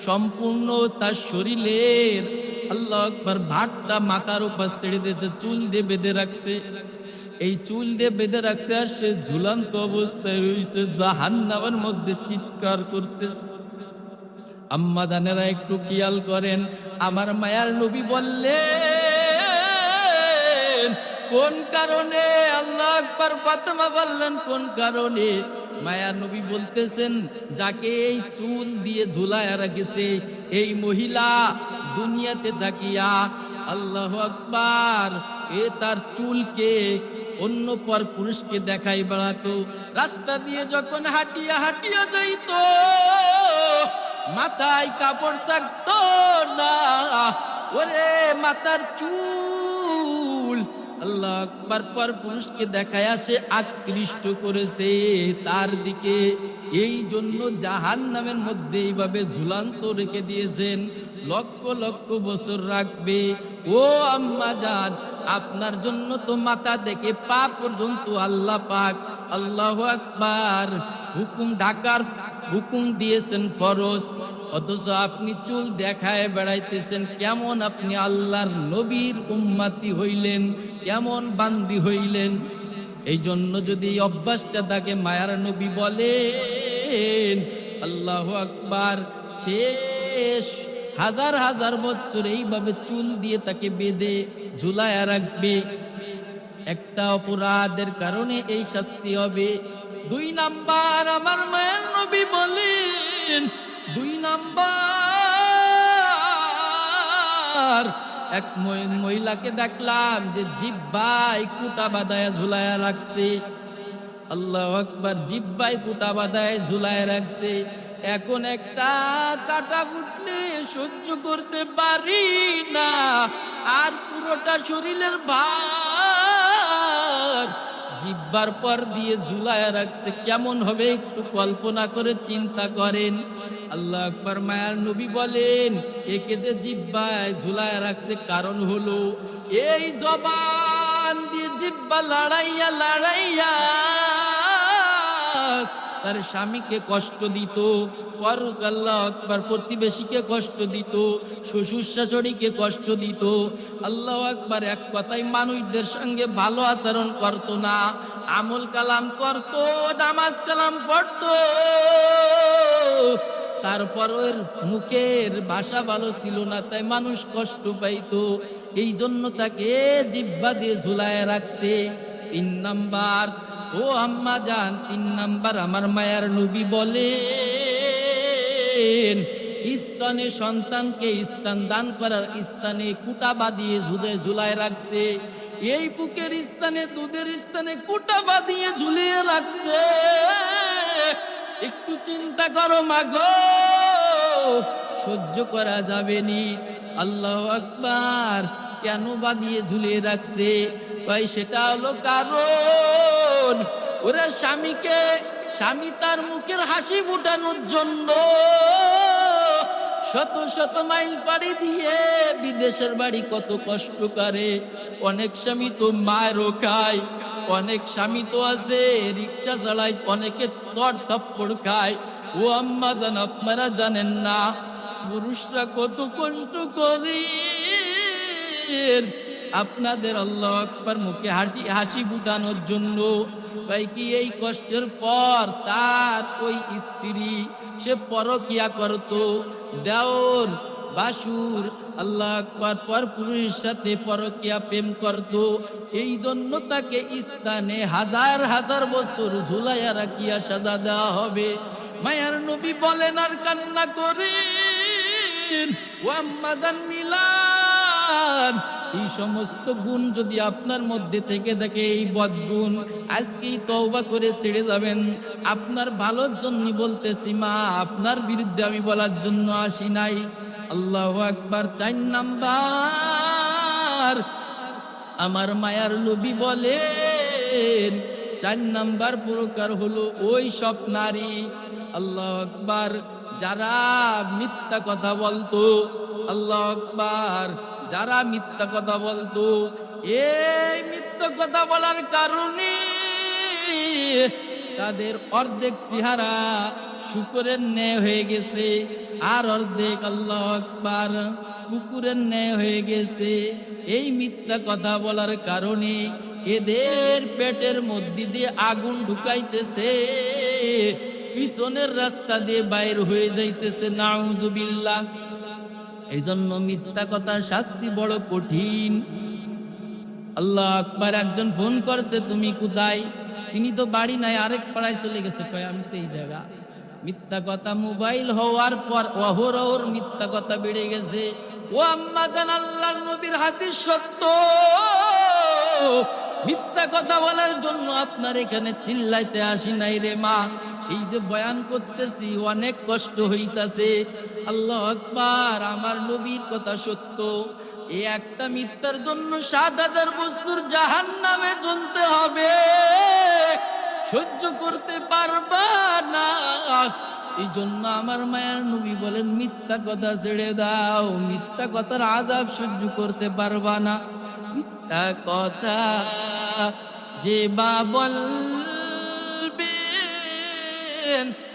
সম্পূর্ণ তার শরীরের আল্লাহু আকবার ভাতটা মাথার উপর ছেড়ে দিয়েছে, চুল দিয়ে বেঁধে রাখছে। এই চুল দিয়ে বেঁধে রাখছে আর সে ঝুলন্ত অবস্থায় হয়েছে, জাহান্নামের মধ্যে চিৎকার করতেছে। আম্মা জানেরা একটু খেয়াল করেন, আমার মায়ার নবী বললেন কোন কারণে? আল্লাহু আকবার, ফাতেমা বললেন কোন কারণে? মায়ার নবী বলতেছেন, যাকে এই চুল দিয়ে ঝুলায়া রাখেছে এই মহিলা দুনিয়াতে থাকিয়া আল্লাহু আকবার তার চুলকে অন্য পর পুরুষকে দেখাই বেড়াতো। রাস্তা দিয়ে যখন হাঁটিয়া হাঁটিয়া যাইতো, মাথায় কাপড় থাকতো না, ওরে মাথার চুল আল্লাহু আকবার পর পুরুষকে দেখায়া সে আকৃষ্ট করেছে তার দিকে। এই জন্য জাহান্নামের মধ্যে এইভাবে ঝুলান্ত রেখে দিয়েছেন, লক্ষ লক্ষ বছর রাখবে। ও আম্মা জান, আপনার জন্য তো মাথা থেকে পা পর্যন্ত আল্লাহ পাক আল্লাহু আকবার হুকুম ঢাকার হুকুম দিয়েছেন ফরজ, অথচ আপনি চুল দেখায় বেড়াইতেছেন। কেমন আপনি আল্লাহর নবীর উম্মতি হইলেন, কেমন বান্দি হইলেন? এই জন্য যদি এই অভ্যাসটা তাকে মায়ার নবী বলেন, আল্লাহু আকবার, শেষ হাজার হাজার বছর এইভাবে চুল দিয়ে তাকে বেঁধে ঝুলায়া রাখবে। একটা অপরাধের কারণে এই শাস্তি হবে। 2 নাম্বার, আমার মায়ের নবী বলেন, 2 নাম্বার, এক মহিলাকে দেখলাম যে জিহ্বায় কুটা বাঁধায়া ঝুলায়া রাখছে। আল্লাহু আকবার, জিহ্বায় কুটা বাঁধায় ঝুলায়া রাখছে। এখন একটা কাটা ফুটলে সহ্য করতে পারি না, আর পুরোটা শরীরের ভার জিহ্বার পর দিয়ে ঝুলায়া রাখছে। কেমন হবে একটু কল্পনা করে চিন্তা করেন। আল্লাহু আকবার, মায়ার নবী বলেন, একে যে জিহ্বায় ঝুলায়া রাখছে কারণ হলো এই জবান দিয়ে জিহ্বা লড়াইয়া লড়াইয়া তার স্বামীকে কষ্ট দিত, আল্লাহু আকবার, প্রতিবেশীকে কষ্ট দিত, শ্বশুর শাশুড়িকে কষ্ট দিত। আল্লাহু আকবার, এক কথায় মানুষদের সঙ্গে ভালো আচরণ করত না, আমল কালাম করত, নামাজ কালাম পড়তো, তারপর ওর মুখের ভাষা ভালো ছিল না, তাই মানুষ কষ্ট পাইতো। এই জন্য তাকে জিহ্বা দিয়ে ঝুলায় রাখছে। 3 নাম্বার, ও আম্মা জান, 3 নাম্বার আমার মায়ার নবী বলেন, স্তনে সন্তানকে স্তন দান করার স্থানে কুটা বাঁধিয়ে ঝুলায় রাখছে। এই বুকের স্থানে, দুধের স্থানে কুটা বাঁধিয়ে ঝুলিয়ে রাখছে। একটু চিন্তা করো মাগো, সহ্য করা যাবে নি। আল্লাহু আকবার, কেন বাঁধিয়ে ঝুলিয়ে রাখছে? কয় সেটা হলো কারণ ওরা স্বামী তার মুখের হাসি ফুটানোর জন্য শত শত মাইল পাড়ি দিয়ে বিদেশের বাড়ি কত কষ্ট করে। অনেক স্বামী তো মায়েরও খায়, অনেক স্বামী তো আছে রিক্সা চালায়, অনেকে চড় থাপ্পড় খায়। ও আম্মা জান, আপনারা জানেন না পুরুষরা কত কষ্ট করে আপনাদের আল্লাহু আকবার মুখে হাসি ফুটানোর জন্য। ভাই কি এই কষ্টের পর তার ওই স্ত্রী সে পরকিয়া করত, দেওর বাসুর আল্লাহু আকবার পর পুরুষের সাথে পরকিয়া প্রেম করত। এই জন্য তাকে স্থানে হাজার হাজার বছর ঝুলাইয়া রাখিয়া সাজা দেওয়া হবে। মায়ার নবী বলেন আর কান্না করেন, ও আম্মা জান মিলান, এই সমস্ত গুণ যদি আপনার মধ্যে থেকে থাকে, এই বদগুণ আজকেই তওবা করে ছেড়ে যাবেন। আপনার ভালোর জন্য বলতেছি মা, আপনার বিরুদ্ধে আমি বলার জন্য আসি নাই। আল্লাহু আকবার। 4 নাম্বার আমার মায়ার নবী বলেন, 4 নাম্বার প্রকার হলো ওই সব নারী, আল্লাহু আকবার, যারা মিথ্যা কথা বলতো। আল্লাহু আকবার, যারা মিথ্যা কথা বলতো। এই মিথ্যা কথা বলার কারণে তাদের অর্ধেক চেহারা শুকরের ন্যায় হয়ে গেছে, আর অর্ধেক আল্লাহু আকবার কুকুরের ন্যায় হয়ে গেছে। এই মিথ্যা কথা বলার কারণে এদের পেটের মধ্যে দিয়ে আগুন ঢুকাইতেছে, পিছনের রাস্তা দিয়ে বাইর হয়ে যাইতেছে। নাউজুবিল্লাহ। এই জন্য মিথ্যা কথার শাস্তি বড় কঠিন। আল্লাহু আকবার। একজন ফোন করছে, তুমি কোথায়? তিনি তো বাড়ি নাই, আরেক পাড়ায় চলে গেছে। কয় আমি তো এই জায়গা। মিথ্যা কথা মোবাইল হওয়ার পর অহরহর মিথ্যা কথা বেড়ে গেছে। ও আম্মা জান, আল্লাহর নবীর হাদিস সত্য। মিথ্যা কথা বলার জন্য আপনার এখানে চিল্লাইতে আসি নাই রে মা। এই যে বয়ান করতেছি অনেক কষ্ট হইতাছে। আল্লাহু আকবার। আমার নবীর কথা সত্য। এই একটা মিথ্যার জন্য 7000 বছর জাহান্নামে জ্বলতে হবে, সহ্য করতে পারবা না। এই জন্য আমার মায়ের নবী বলেন, মিথ্যা কথা ছেড়ে দাও, মিথ্যা কথার আযাব সহ্য করতে পারবা না। মিথ্যা কথা যে বা বলবেন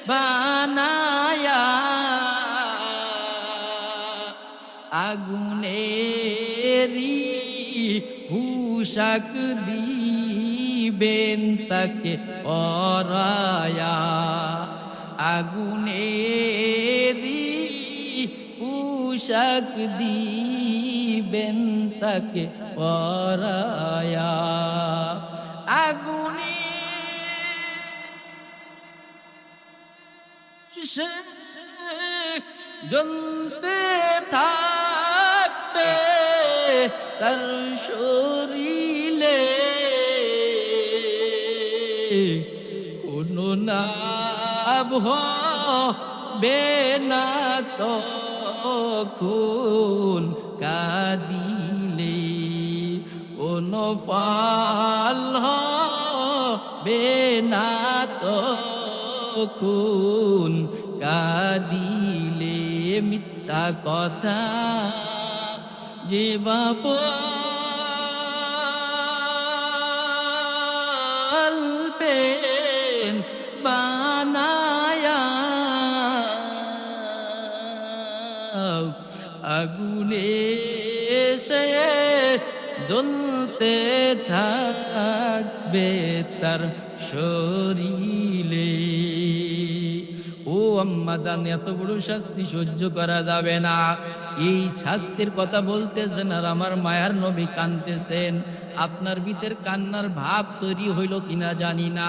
বানায়া, আগুনেরি হুশাক দিবেন তাকে পরায়া, আগুনেরি হুশাক দিবেন তাকে পরায়া, আগুনে জ্বলতে থাকবে তার শরীরে, কোনো লাভ হবে না তখন কাঁদিলে, কোনো ফল হবে না তখন কাঁদিলে। মিথ্যা কথা যে বলবেন বানা আগুনে সে জ্বলতে থাকবে তার শরীরে। ও আম্মা জান, এত বড় শাস্তি সহ্য করা যাবে না। এই শাস্তির কথা বলতেছেন আর আমার মায়ার নবী কাঁদতেছেন। আপনার ভিতর কান্নার ভাব তৈরি হইল কিনা জানি না।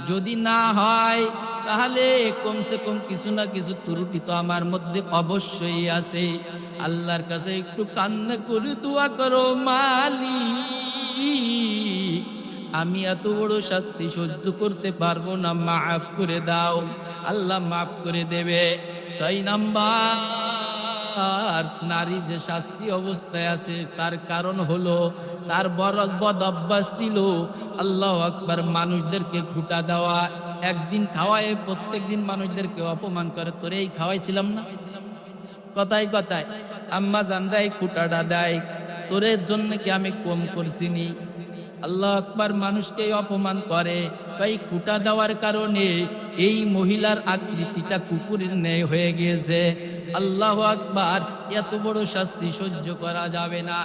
যদি না হয় তাহলে কমসে কম কিছু না কিছু ত্রুটি তো আমার মধ্যে অবশ্যই আছে। আল্লাহর কাছে একটু কান্না করে দোয়া করো, মালিক আমি এত বড় শাস্তি সহ্য করতে পারবো না, মাফ করে দাও। আল্লাহ মাফ করে দেবে। 6 নাম্বার, নারী যে শাস্তি অবস্থায় আছে তার কারণ হলো তার বড় বদ অভ্যাস ছিল আল্লাহু আকবার মানুষদেরকে খুঁটা দেওয়া। একদিন খাওয়ায় প্রত্যেক দিন মানুষদেরকে অপমান করে। তোরে এই খাওয়াইছিলাম না, কথায় কথায় আম্মা জানরা এই খুঁটাটা দেয়, তোরের জন্য কি আমি কম করছিনি? আল্লাহ আকবার, মানুষকে অপমান করে। এই খুঁটা দেওয়ার কারণে এই মহিলার আকৃতিটা কুকুরের ন্যায় হয়ে গিয়েছে। আল্লাহ আকবার, এত বড় শাস্তি সহ্য করা যাবে না।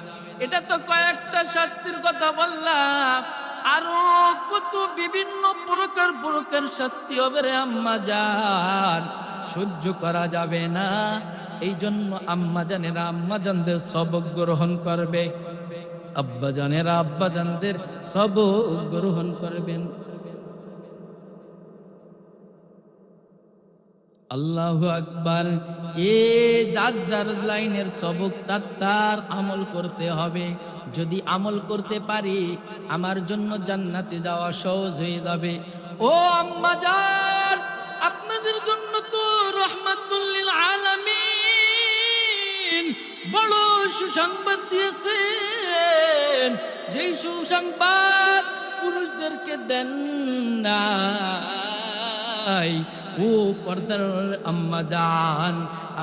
এটা তো কয়েকটা শাস্তির কথা বললাম, আরো কত বিভিন্ন প্রকার শাস্তি হবে রে আম্মা জান, সহ্য করা যাবে না। এই জন্য আম্মা জানেরা আম্মা জানদের সবক গ্রহণ করবে, আব্বা জানেরা আব্বা জানদের সবক গ্রহণ করবেন। আল্লাহু আকবার। যার যার লাইনের সবক তার আমল করতে হবে। যদি আমল করতে পারি আমার জন্য জান্নাতে যাওয়া সহজ হয়ে যাবে। ও আম্মা জান, আপনাদের জন্য তো রাহমাতুল লিল আলামিন বড় সুসংবাদ দিয়েছেন, যেই সুসংবাদ পুরুষদেরকে দেন নাই। ও পর্দার আম্মা জান,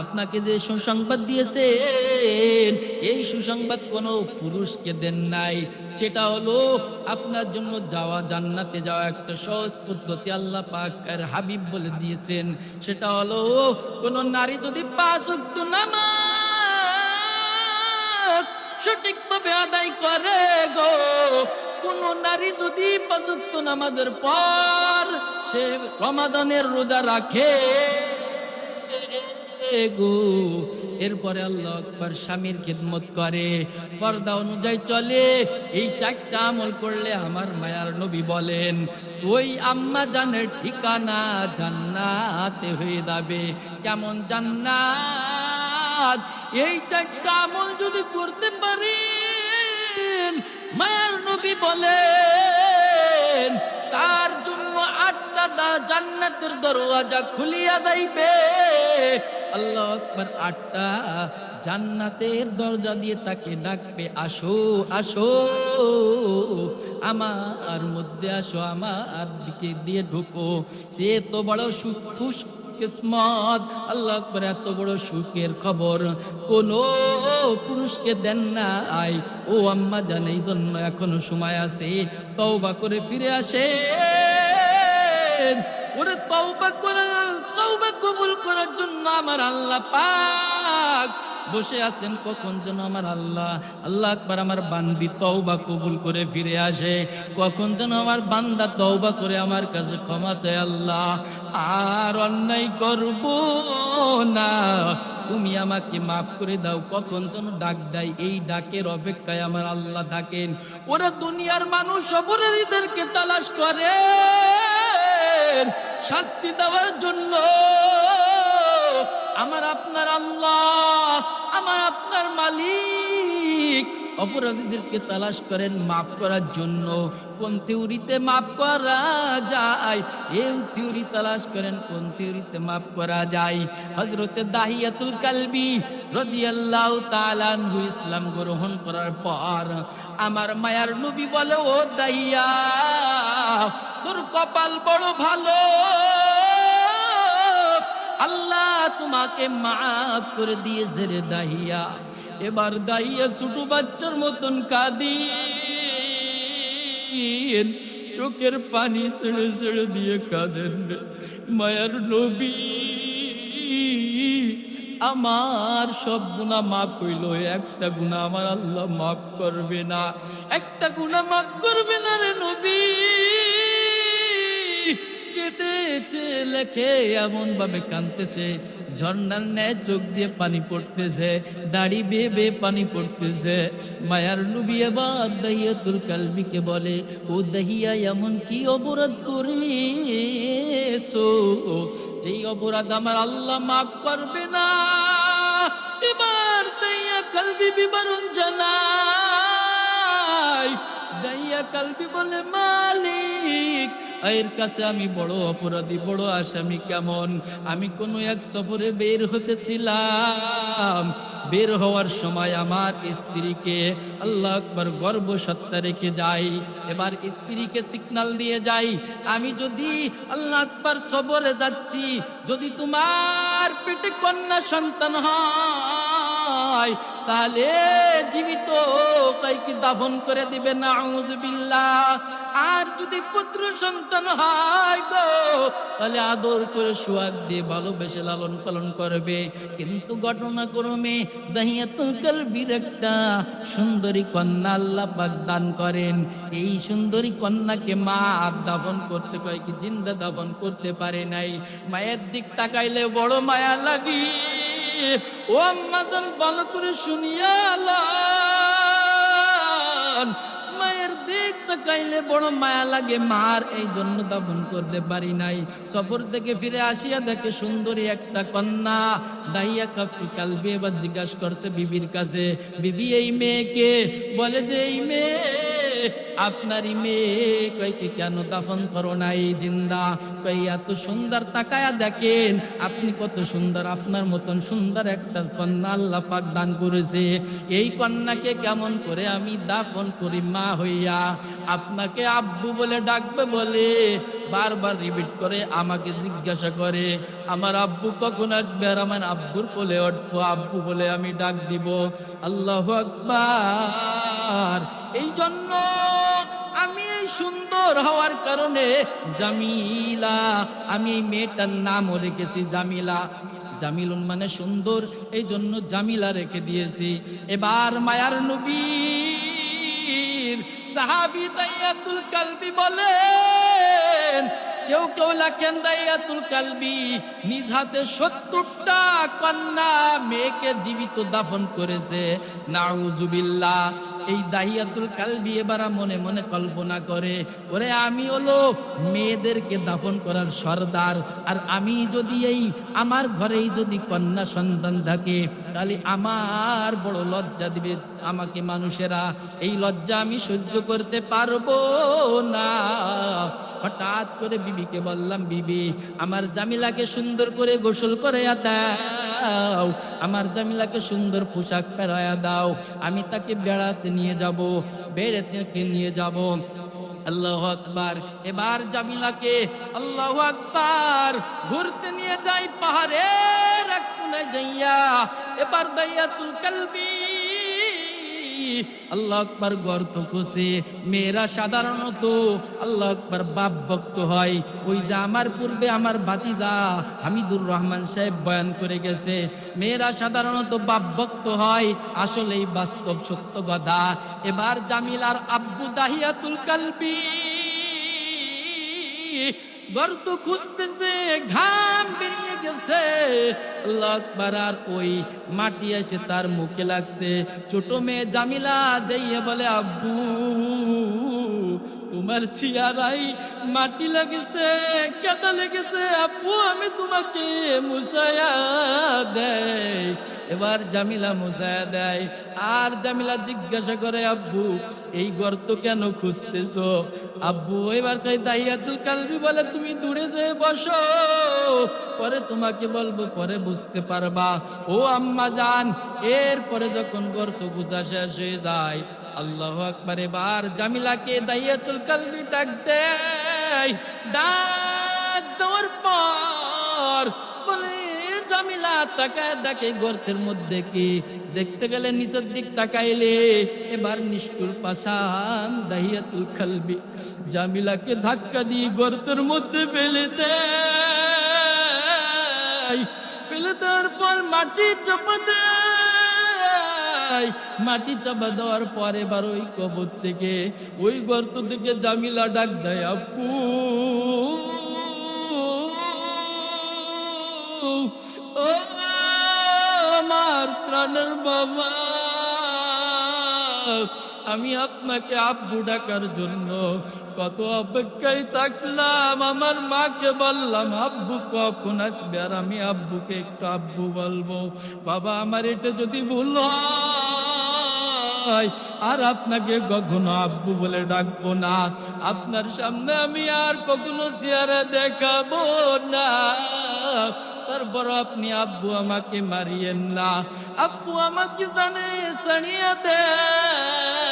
আপনাকে যে সুসংবাদ দিয়েছেন এই সুসংবাদ কোনো পুরুষকে দেন নাই। সেটা হলো আপনার জন্য যাওয়া, জান্নাতে যাওয়া একটা সহজ পদ্ধতি আল্লাহ পাক আর হাবিব বলে দিয়েছেন। সেটা হলো কোনো নারী যদি 5 ওয়াক্ত নামাজ সঠিকভাবে আদায় করে গো, কোন নারী যদি 5 ওয়াক্ত নামাজের পর সে রমাদানের রোজা রাখে গো, এরপরে আল্লাহু আকবার স্বামীর খিদমত করে, পর্দা অনুযায়ী চলে, এই 4টা আমল করলে আমার মায়ার নবী বলেন ওই আম্মা জানের ঠিকানা জান্নাতে হয়ে যাবে। কেমন জান্নাত? এই 4টা আমল যদি করতে পারেন মায়ার নবী বলেন তার জন্য 8টা জান্নাতের দরওয়াজা খুলিয়া যাইবে। আল্লাহু আকবার। 8টা জান্নাতের দরজা দিয়ে তাকে ডাকবে, আসো আসো আমার মধ্যে আসো, আমার দিকে দিয়ে ঢুকো। সে তো বড় খুশ কিসমত। আল্লাহ আকবার, এত বড় সুখের খবর কোন পুরুষকে দেন নাই। ও আম্মা জান, এই জন্য এখনো সময় আছে, তওবা করে ফিরে আসেন। ওরে তওবা কবুল করার জন্য আমার আল্লাহ পাক বসে আছেন। কখন যেন আমার আল্লাহ আকবার আমার বান্দি তওবা কবুল করে ফিরে আসে, কখন যেন আমার বান্দা তওবা করে আমার কাছে ক্ষমা চায়, আল্লাহ আর অন্যায় করব না, তুমি আমাকে মাফ করে দাও। কখন যেন ডাক দেয়, এই ডাকের অপেক্ষায় আমার আল্লাহ থাকেন। ওরা দুনিয়ার মানুষ অপরাধীদেরকে তালাশ করে শাস্তি দেওয়ার জন্য, আমার আপনার আল্লাহ, আমার আপনার মালিক অপরাধীদেরকে তালাশ করেন মাফ করার জন্য। কোন থিওরিতে মাফ করা যায় এই থিওরি তালাশ করেন, কোন থিওরিতে মাফ করা যায়। হযরতে দাহিয়াতুল কালবি রাদিয়াল্লাহু তাআলা আনহু ইসলাম গ্রহণ করার পর আমার মায়ার নবী বলে, ও দাহিয়া তোর কপাল বড় ভালো, আল্লাহ তোমাকে মাফ করে দিয়েছে রে দাহিয়া। এবার দাহিয়া ছোট বাচ্চার মতন কাঁদি, চোখের পানি ছেড়ে ছেড়ে দিয়ে কাঁদেন। মায়ার নবী আমার সব গুনাহ মাফ হইল, একটা গুনাহ আমার আল্লাহ মাফ করবে না, একটা গুনাহ মাফ করবে না রে নবী। কেঁদেছে, লেখে এমন ভাবে কাঁদতেছে, ঝর্ণার ন্যায় চোখ দিয়ে পানি পড়তেছে, দাড়ি বেয়ে বেয়ে পানি পড়তেছে। মায়ার নবী এবার দাহিয়াতুল কালবিকে বলে, ও দাহিয়া, এমন কি অপরাধ করেছো যেই অপরাধ আমার আল্লাহ মাফ করবে না? এবার দাহিয়া কালবি বিবরণ জানায়। দাহিয়া কালবি বলে, মালিক, এর কাছে আমি বড় অপরাধী, বড় আসামি। কেমন? আমি কোন এক সফরে বের হতেছিলাম, বের হওয়ার সময় আমার স্ত্রীকে আল্লাহ আকবার গর্ভসত্তা রেখে যাই। এবার স্ত্রীকে সিগন্যাল দিয়ে যাই, আমি যদি আল্লাহ আকবার সফরে যাচ্ছি, যদি তোমার পেটে কন্যা সন্তান হয় তাহলে জীবিত কাইকে দাফন করে দিবে, নাউযুবিল্লাহ। আর যদি পুত্র সন্তান হয় গো, তাহলে আদর করে সোহাগ দিয়ে ভালোবেসে লালন পালন করবে। কিন্তু ঘটনাক্রমে দাহিয়াতুল কালবির একটা সুন্দরী কন্যা আল্লাহ পাক দান করেন। এই সুন্দরী কন্যাকে মা দাফন করতে কয় কি জিন্দা দাফন করতে পারে নাই। মায়ের দিক তাকাইলে বড় মায়া লাগি। ও আম্মাজান, ভালো করে শুনিয়া লন, মায়ের দিক তাকাইলে বড় মায়া লাগে। মার এই জন্য দাফন করতে পারি নাই। সফর থেকে ফিরে আসিয়া দেখে সুন্দরী একটা কন্যা। দাহিয়া কালবি এবার জিজ্ঞাসা করছে বিবির কাছে, বিবি, এই মেয়েকে? বলে যে এই মেয়ে আপনারই মেয়ে। কইকে কেন দাফন করো নাই জিন্দা? কই এত সুন্দর, তাকায়া দেখেন আপনি কত সুন্দর, আপনার মতন সুন্দর একটা কন্যা আল্লাহ পাক দান করেছে। এই কন্যাকে কেমন করে আমি দাফন করি মা হইয়া? আপনাকে আব্বু বলে ডাকবে বলে বারবার রিপিট করে আমাকে জিজ্ঞাসা করে, আমার আব্বু কখন আসবে? আর আমার আব্বুর কোলে উঠবো, আব্বু বলে আমি ডাক দিব। আল্লাহু আকবার। এই জন্য আমি এই সুন্দর হওয়ার কারণে জামিলা, আমি এই মেয়েটার নামও রেখেছি জামিলা। জামিলুন মানে সুন্দর, এই জন্য জামিলা রেখে দিয়েছি। এবার মায়ার নবীর সাহাবী দাহিয়াতুল কালবি বলেন, কেউ কেউ লেখেন দাহিয়াতুল কালবি নিজ হাতে 70টা কন্যা মেয়েকে জীবিত দাফন করেছে। নাউযুবিল্লাহ। এই দাহিয়াতুল কালবি এবার মনে মনে কল্পনা করে, ওরে আমি হলো মেয়েদেরকে দাফন করার সর্দার, আর আমি যদি এই আমার ঘরেই যদি কন্যা সন্তান থাকে তাহলে আমার বড় লজ্জা দিবে আমাকে মানুষেরা। এই লজ্জা আমি সহ্য করতে পারবো না। হঠাৎ করে বিবিকে বললাম, বিবি, আমার জামিলাকে সুন্দর করে গোসল করে দাও, আমার জামিলাকে সুন্দর পোশাক পরায়া দাও, আমি তাকে বেড়াতে নিয়ে যাব, বেড়াতে নিয়ে যাব। আল্লাহু আকবার। এবার জামিলাকে আল্লাহু আকবার ঘুরতে নিয়ে যাই পাহাড়ের এক কোণে যাইয়া। এবার দাহিয়াতুল কালবি আল্লাহু আকবার গর্ত খুঁজে। মেয়েরা সাধারণত আল্লাহু আকবার বাপ ভক্ত হয়। ওই যে আমার পূর্বে আমার ভাতিজা হামিদুর রহমান সাহেব বয়ান করে গেছে, মেয়েরা সাধারণত বাপ ভক্ত হয়। আসলেই বাস্তব সত্য কথা। এবার জামিলার আব্বু দাহিয়াতুল কালবি গর্ত খুঁজতেছে, ঘাম বেরিয়ে গেছে। আল্লাহু আকবার। আর ওই মাটি এসে তার মুখে লাগছে। ছোট মেয়ে জামিলা যাইয়া বলে, আব্বু, তোমার চেহারায় মাটি লেগেছে, কেদা লেগেছে, আব্বু আমি তোমাকে মুছায়া দেয়। এবার জামিলা মুছায়া দেয়। আর জামিলা জিজ্ঞাসা করে, আব্বু এই গর্ত কেন খুঁজতেছো? আব্বু এবার কই, দাহিয়াতুল কালবি বলে, তুমি দূরে যেয়ে বসো, পরে তোমাকে বলবো, পরে বুঝতে পারবা। ও আম্মা জান। এরপরে যখন গর্ত খুঁজা শেষ হয়ে যায়, আল্লাহু আকবার, এবার জামিলাকে দাহিয়াতুল কালবি ডাক দেয়। ডাক দেওয়ার পর বলে, জামিলা তাকায় দেখে গর্তের মধ্যে কি। দেখতে গেলে নিচের দিক তাকাইলে এবার নিষ্ঠুর পাষাণ দাহিয়াতুল কালবি জামিলাকে ধাক্কা দিয়ে গর্তের মধ্যে ফেলে দেয়। ফেলে ফেলে দেওয়ার পর মাটি চাপা দেয়। মাটি চাপা দেওয়ার পর এবার ওই কবর থেকে, ওই গর্ত থেকে জামিলা ডাক দেয়, আব্বু ও আমার প্রাণের বাবা, আমি আপনাকে আব্বু ডাকার জন্য কত অপেক্ষায় থাকলাম। আমার মাকে বললাম আব্বু কখন আসবে, আর আমি আব্বুকে একটু আব্বু বলবো। বাবা আমার এটা যদি ভুল হয় আর আপনাকে কখনো আব্বু বলে ডাকবো না, আপনার সামনে আমি আর কখনো চেহারা দেখাবো না। তারপর আপনি আব্বু আমাকে মারিয়েন না, আব্বু আমাকে জানে ছাড়িয়ে দেন।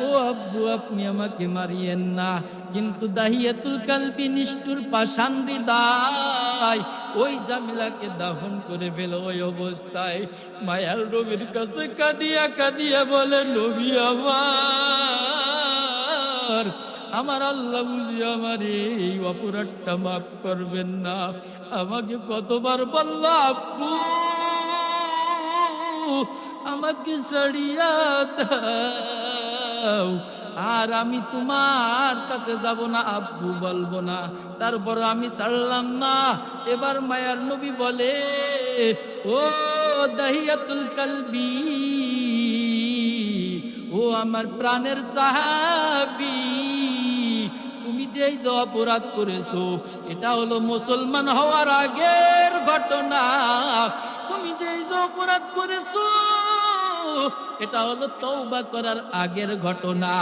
ও আব্বু আপনি আমাকে মারিয়েন না। কিন্তু দাহিয়াতুল কালবি নিষ্ঠুর পাষাণ হৃদয় ওই জামিলাকে দাফন করে ফেল। ওই অবস্থায় মায়ার নবীর কাছে কাঁদিয়া কাঁদিয়া বলে, নবী আমার আল্লাহ বুঝি আমার এই অপরাধটা মাফ করবেন না। আমাকে কতবার বলল আব্বু আমাকে ছাড়িয়া দাও, আর আমি তোমার কাছে যাব না, আব্বু বলবো না। তারপর আমি ছাড়লাম না। এবার মায়ার নবী বলে, ও দাহিয়াতুল কালবি, ও আমার প্রাণের সাহাবী, তুমি যেই যে অপরাধ করেছো এটা হলো মুসলমান হওয়ার আগের ঘটনা। তুমি যেই যে অপরাধ করেছো এটা হলো তওবা করার আগের ঘটনা।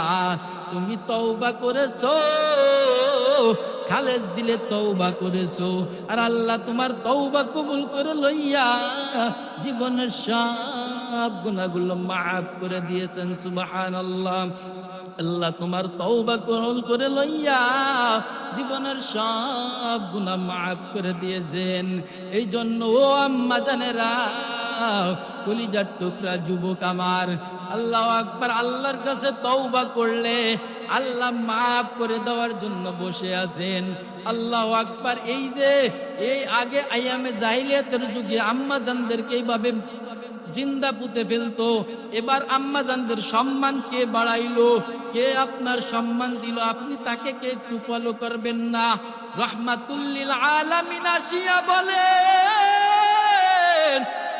তুমি তওবা করেছো, খালেস দিলে তওবা করেছো, আর আল্লাহ তোমার তওবা কবুল করে লইয়া জীবনের সব গুনাহগুলো মাফ করে দিয়েছেন। সুবহানাল্লাহ। আল্লাহ তোমার তওবা কবুল করে লইয়া জীবনের সব গুনাহ মাফ করে দিয়েছেন। এই জন্য ও আম্মা জানেরা, কলিজার টুকরা যুবক আমার, আল্লাহু আকবার, আল্লাহর কাছে তওবা করলে আল্লাহ মাফ করে দেওয়ার জন্য বসে আছেন। আল্লাহু আকবার। এই যে এই আগে আইয়ামে জাহিলিয়াতের যুগে আম্মা জানদেরকে এইভাবে জিন্দা পুঁতে ফেলতো। এবার আম্মা জানদের সম্মান কে বাড়াইলো, কে আপনার সম্মান দিল, আপনি তাকে কে একটু ফলো করবেন না? রাহমাতুল লিল আলামিন আসিয়া বলে,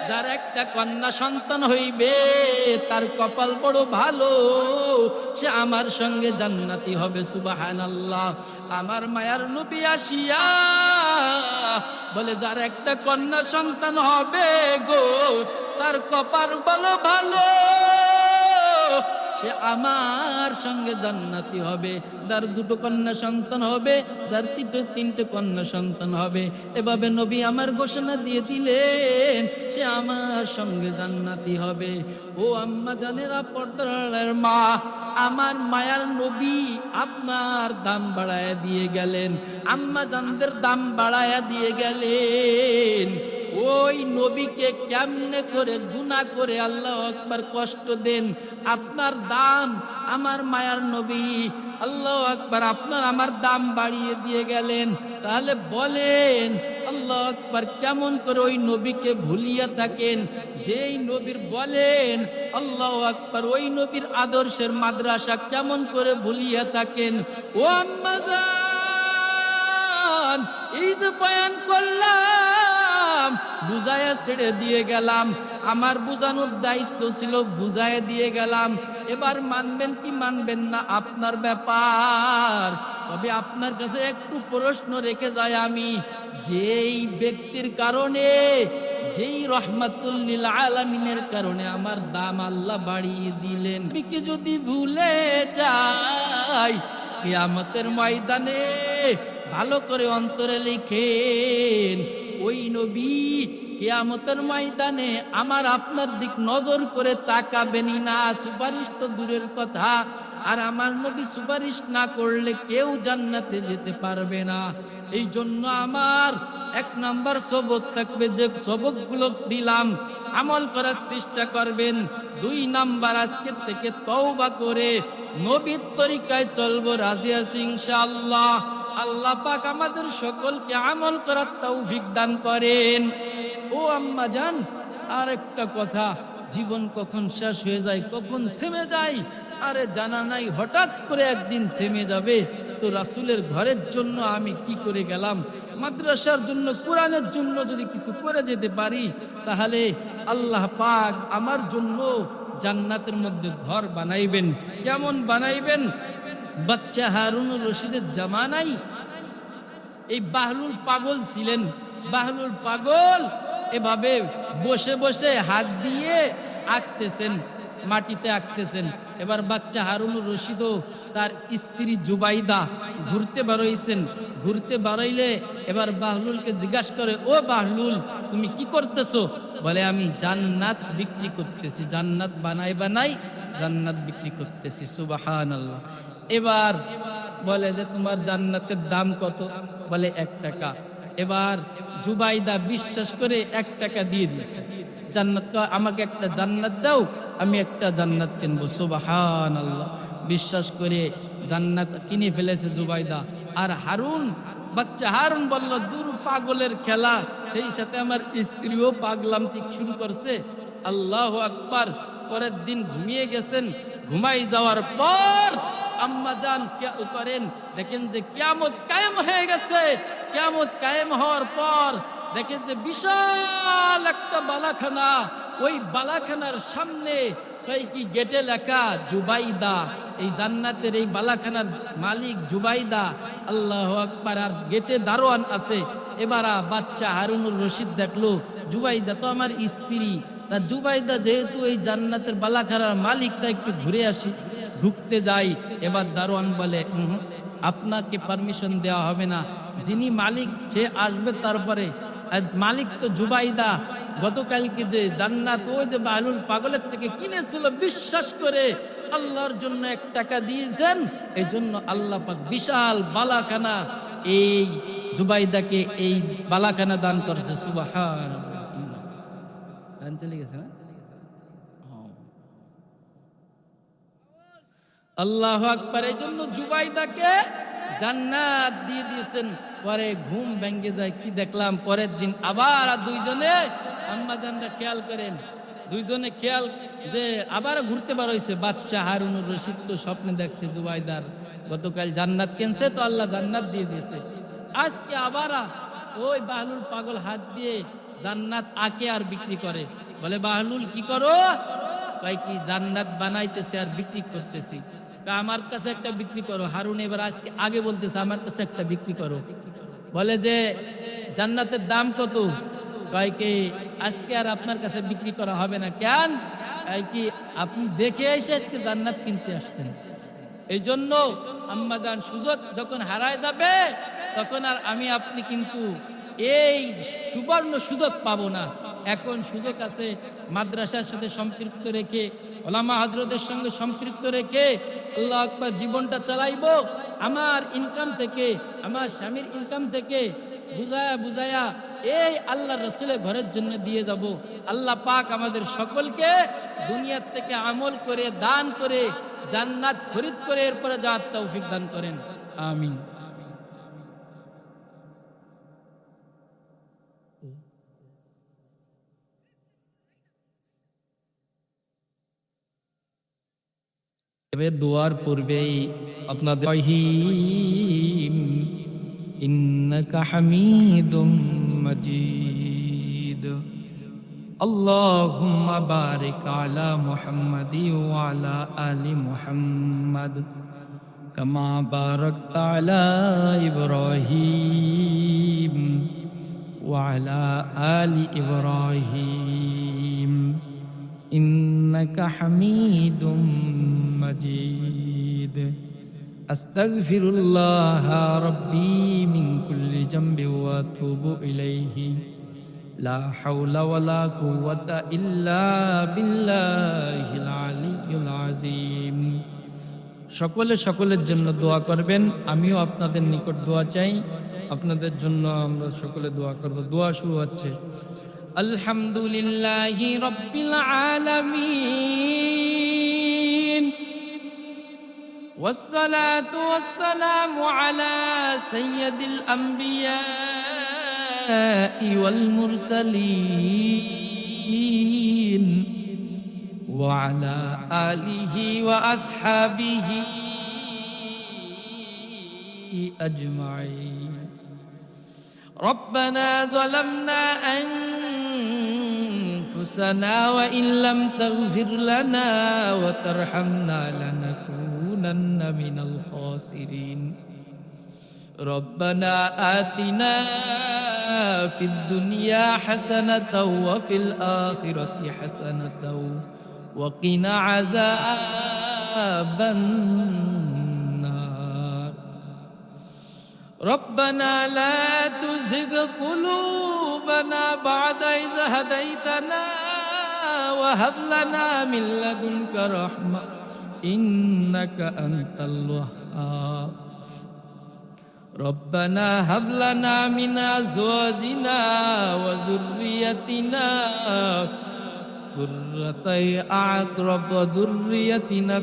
যার একটা কন্যা সন্তান হইবে তার কপাল বড় ভালো, সে আমার সঙ্গে জান্নাতি হবে। সুবহানাল্লাহ। আমার মায়ার নবী আসিয়া বলে, যার একটা কন্যা সন্তান হবে গো, তার কপাল বড় ভালো, সে আমার সঙ্গে জান্নাতি হবে। যার দুটো কন্যা সন্তান হবে, যার তিনটে কন্যা সন্তান হবে, এভাবে নবী আমার ঘোষণা দিয়ে দিলেন, সে আমার সঙ্গে জান্নাতি হবে। ও আম্মা জানেরা, পর্দার মা, আমার মায়ার নবী আপনার দাম বাড়ায়া দিয়ে গেলেন, আম্মা জানদের দাম বাড়ায়া দিয়ে গেলেন। ওই নবীকে কেমনে করে গুনাহ করে আল্লাহু আকবার কষ্ট দেন, আপনার দাম আমার মায়ার নবী আল্লাহু আকবার আপনার আমার দাম বাড়িয়ে দিয়ে গেলেন। তাহলে বলেন আল্লাহু আকবার, কেমন করে ওই নবীকে ভুলিয়া থাকেন? যেই নবীর বলেন আল্লাহু আকবার, ওই নবীর আদর্শের মাদ্রাসা কেমন করে ভুলিয়া থাকেন? ও আম্মা জান, এই যে বয়ান করলাম, বুঝায়া ছেড়ে দিয়ে গেলাম, আমার বুঝানোর দায়িত্ব ছিল, বুঝায় দিয়ে গেলাম। এবার মানবেন কি মানবেন না আপনার ব্যাপার। তবে আপনার কাছে একটু প্রশ্ন রেখে যায় আমি, যেই ব্যক্তির কারণে, যেই রহমাতুল লিল আলামিনের কারণে আমার দাম আল্লাহ বাড়িয়ে দিলেন, বিকে যদি ভুলে যাই, কিয়ামতের ময়দানে ভালো করে অন্তরে লিখেন, ওই নবী কিয়ামতের ময়দানে আমার আপনার দিক নজর করে তাকাবেনই না। সুপারিশ তো দূরের কথা, আর আমার নবী সুপারিশ না করলে কেউ জান্নাতে যেতে পারবে না। এই জন্য আমার 1 নাম্বার সবক থাকবে, যে সবকগুলো দিলাম আমল করার চেষ্টা করবেন। 2 নাম্বার, আজকে থেকে তওবা করে নবীর তরিকায় চলবো, রাজি আছি ইনশাআল্লাহ। আল্লাহ পাক আমাদের সকলকে আমল করার তৌফিক দান করেন। ও আম্মা জান, আর একটা কথা, জীবন কখন শেষ হয়ে যায়, কখন থেমে যায় আরে জানা নাই, হঠাৎ করে একদিন থেমে যাবে। তো রাসূলের ঘরের জন্য আমি কি করে গেলাম, মাদ্রাসার জন্য, কোরআনের জন্য যদি কিছু করে যেতে পারি, তাহলে আল্লাহ পাক আমার জন্য জান্নাতের মধ্যে ঘর বানাইবেন। কেমন বানাইবেন? বাচ্চা হারুনুর রশিদের জামানায় এই বাহলুল পাগল ছিলেন। বাহলুল পাগল এভাবে বসে বসে হাত দিয়ে আঁকতেছেন, মাটিতে আঁকতেছেন। এবার বাচ্চা হারুনুর রশিদও তার স্ত্রী জুবাইদা ঘুরতে বেরোইছেন। ঘুরতে বেরোইলে এবার বাহলুলকে জিজ্ঞাসা করে, ও বাহলুল, তুমি কি করতেছো? বলে, আমি জান্নাত বিক্রি করতেছি, জান্নাত বানাই বানাই জান্নাত বিক্রি করতেছি। সুবহানাল্লাহ। এবার বলে যে, তোমার জান্নাতের দাম কত? বলে, 1 টাকা। এবার জুবাইদা বিশ্বাস করে 1 টাকা দিয়ে দিয়েছে। জান্নাত, আমাকে একটা জান্নাত দাও, আমি একটা জান্নাত কিনবো। সুবহানাল্লাহ। বিশ্বাস করে জান্নাত কিনে ফেলেছে জুবাইদা। আর হারুন, বাচ্চা হারুন বলল, দূর, পাগলের খেলা, সেই সাথে আমার স্ত্রীও পাগলামতি শুরু করছে। আল্লাহু আকবার। পরের দিন ঘুমিয়ে গেছেন। ঘুমাই যাওয়ার পর আম্মা জান খেয়াল করেন, দেখেন যে কিয়ামত কায়েম হয়ে গেছে। কিয়ামত কায়েম হওয়ার পর দেখেন যে বিশাল একটা বালাখানা, ওই বালাখানার সামনে কি গেটে লেখা জুবাইদা, এই জান্নাতের এই বালাখানার মালিক জুবাইদা। আল্লাহু আকবার। আর গেটে দারোয়ান আছে। এবার বাচ্চা হারুনুর রশিদ দেখলো, জুবাইদা তো আমার স্ত্রী, তা জুবাইদা যেহেতু এই জান্নাতের বালাখানার মালিক, তা একটু ঘুরে আসি। ঢুকতে যাই, এবার দারোয়ান বলে, আপনাকে পারমিশন দেওয়া হবে না, যিনি মালিক সে আসবে তারপরে। মালিক তো জুবাইদা, গতকালকে যে জান্নাত ওই যে বাহলুল পাগলের থেকে কিনেছিল, বিশ্বাস করে আল্লাহর জন্য 1 টাকা দিয়েছেন, এই জন্য আল্লাহ পাক বিশাল বালাখানা এই জুবাইদাকে এই বালাখানা দান করছে। সুবহানাল্লাহ। চলে গেছে না? আল্লাহু আকবার। এই জন্য জুবাইদাকে জান্নাত দিয়ে দিয়েছেন। পরে ঘুম ভেঙে যায়, কি দেখলাম, পরের দিন আবার দুইজনে, আম্মা জানরা খেয়াল করেন, দুইজনে খেয়াল যে আবার ঘুরতে বেরোইছে। বাচ্চা হারুনুর রশিদ তো স্বপ্নে দেখছে জুবাইদার গতকাল জান্নাত কিনছে, তো আল্লাহ জান্নাত দিয়ে দিয়েছে। আজকে আবার ওই বাহলুল পাগল হাত দিয়ে জান্নাত আঁকে আর বিক্রি করে। বলে, বাহলুল কি করো? ভাই, কি জান্নাত বানাইতেছে আর বিক্রি করতেছি। আমার কাছে একটা বিক্রি করো। হারুন এবার আজকে আগে বলতেছে, আমার কাছে একটা বিক্রি করো। বলে যে, জান্নাতের দাম কত? কয় কি, আজকে আর আপনার কাছে বিক্রি করা হবে না। কেন? কয় কি, আপনি দেখে এসে আজকে জান্নাত কিনতে আসছেন। এই জন্য আম্মা জান, সুযোগ যখন হারায় যাবে তখন আর আমি আপনি কিন্তু এই সুবর্ণ সুযোগ পাবো না। এখন সুযোগ আছে, মাদ্রাসার সাথে সম্পৃক্ত রেখে, ওলামা হযরতের সঙ্গে সম্পৃক্ত রেখে আল্লাহু আকবার জীবনটা চালাইবো। আমার ইনকাম থেকে, আমার স্বামীর ইনকাম থেকে বুঝায়া বুঝায়া এই আল্লাহর রাসূলের ঘরের জন্য দিয়ে যাব। আল্লাহ পাক আমাদের সকলকে দুনিয়ার থেকে আমল করে, দান করে, জান্নাত খরিদ করে এরপরে যাওয়ার তৌফিক দান করেন। আমিন। দোয়ার পূর্বেই আপনাদের রহিম ইন্নাকা হামিদুম মাজিদ। আল্লাহুম্মা বারিক আলা মুহাম্মাদি ওয়া আলা আলি মুহাম্মাদ কামা বারাকতা আলা ইব্রাহিম ওয়া আলা আলি ইব্রাহিম ইন্নাকা হামিদুম মাজিদ। আস্তাগফিরুল্লাহ রাব্বি মিন কুল্লি যামবি ওয়া আতুবু ইলাইহি লা হাওলা ওয়ালা কুওয়াতা ইল্লা বিল্লাহিল আলিয়্যিল আযীম। সকলের জন্য দোয়া করবেন। আমিও আপনাদের নিকট দোয়া চাই, আপনাদের জন্য আমরা সকলে দোয়া করব। দোয়া শুরু হচ্ছে। আলহামদুলিল্লাহি রাব্বিল আলামিন والصلاة والسلام على سيد الأنبياء والمرسلين وعلى آله وأصحابه أجمعين. ربنا ظلمنا أنفسنا وإن لم تغفر لنا وترحمنا لنكونن من الخاسرين. ربنا آتنا في الدنيا حسنة وفي الآخرة حسنة وقنا عذاب النار. ربنا لا تزغ قلوبنا بعد إذ هديتنا وهب لنا من لدنك رحمة إنك أنت الوهاب. ربنا هب لنا من أزواجنا وذريتنا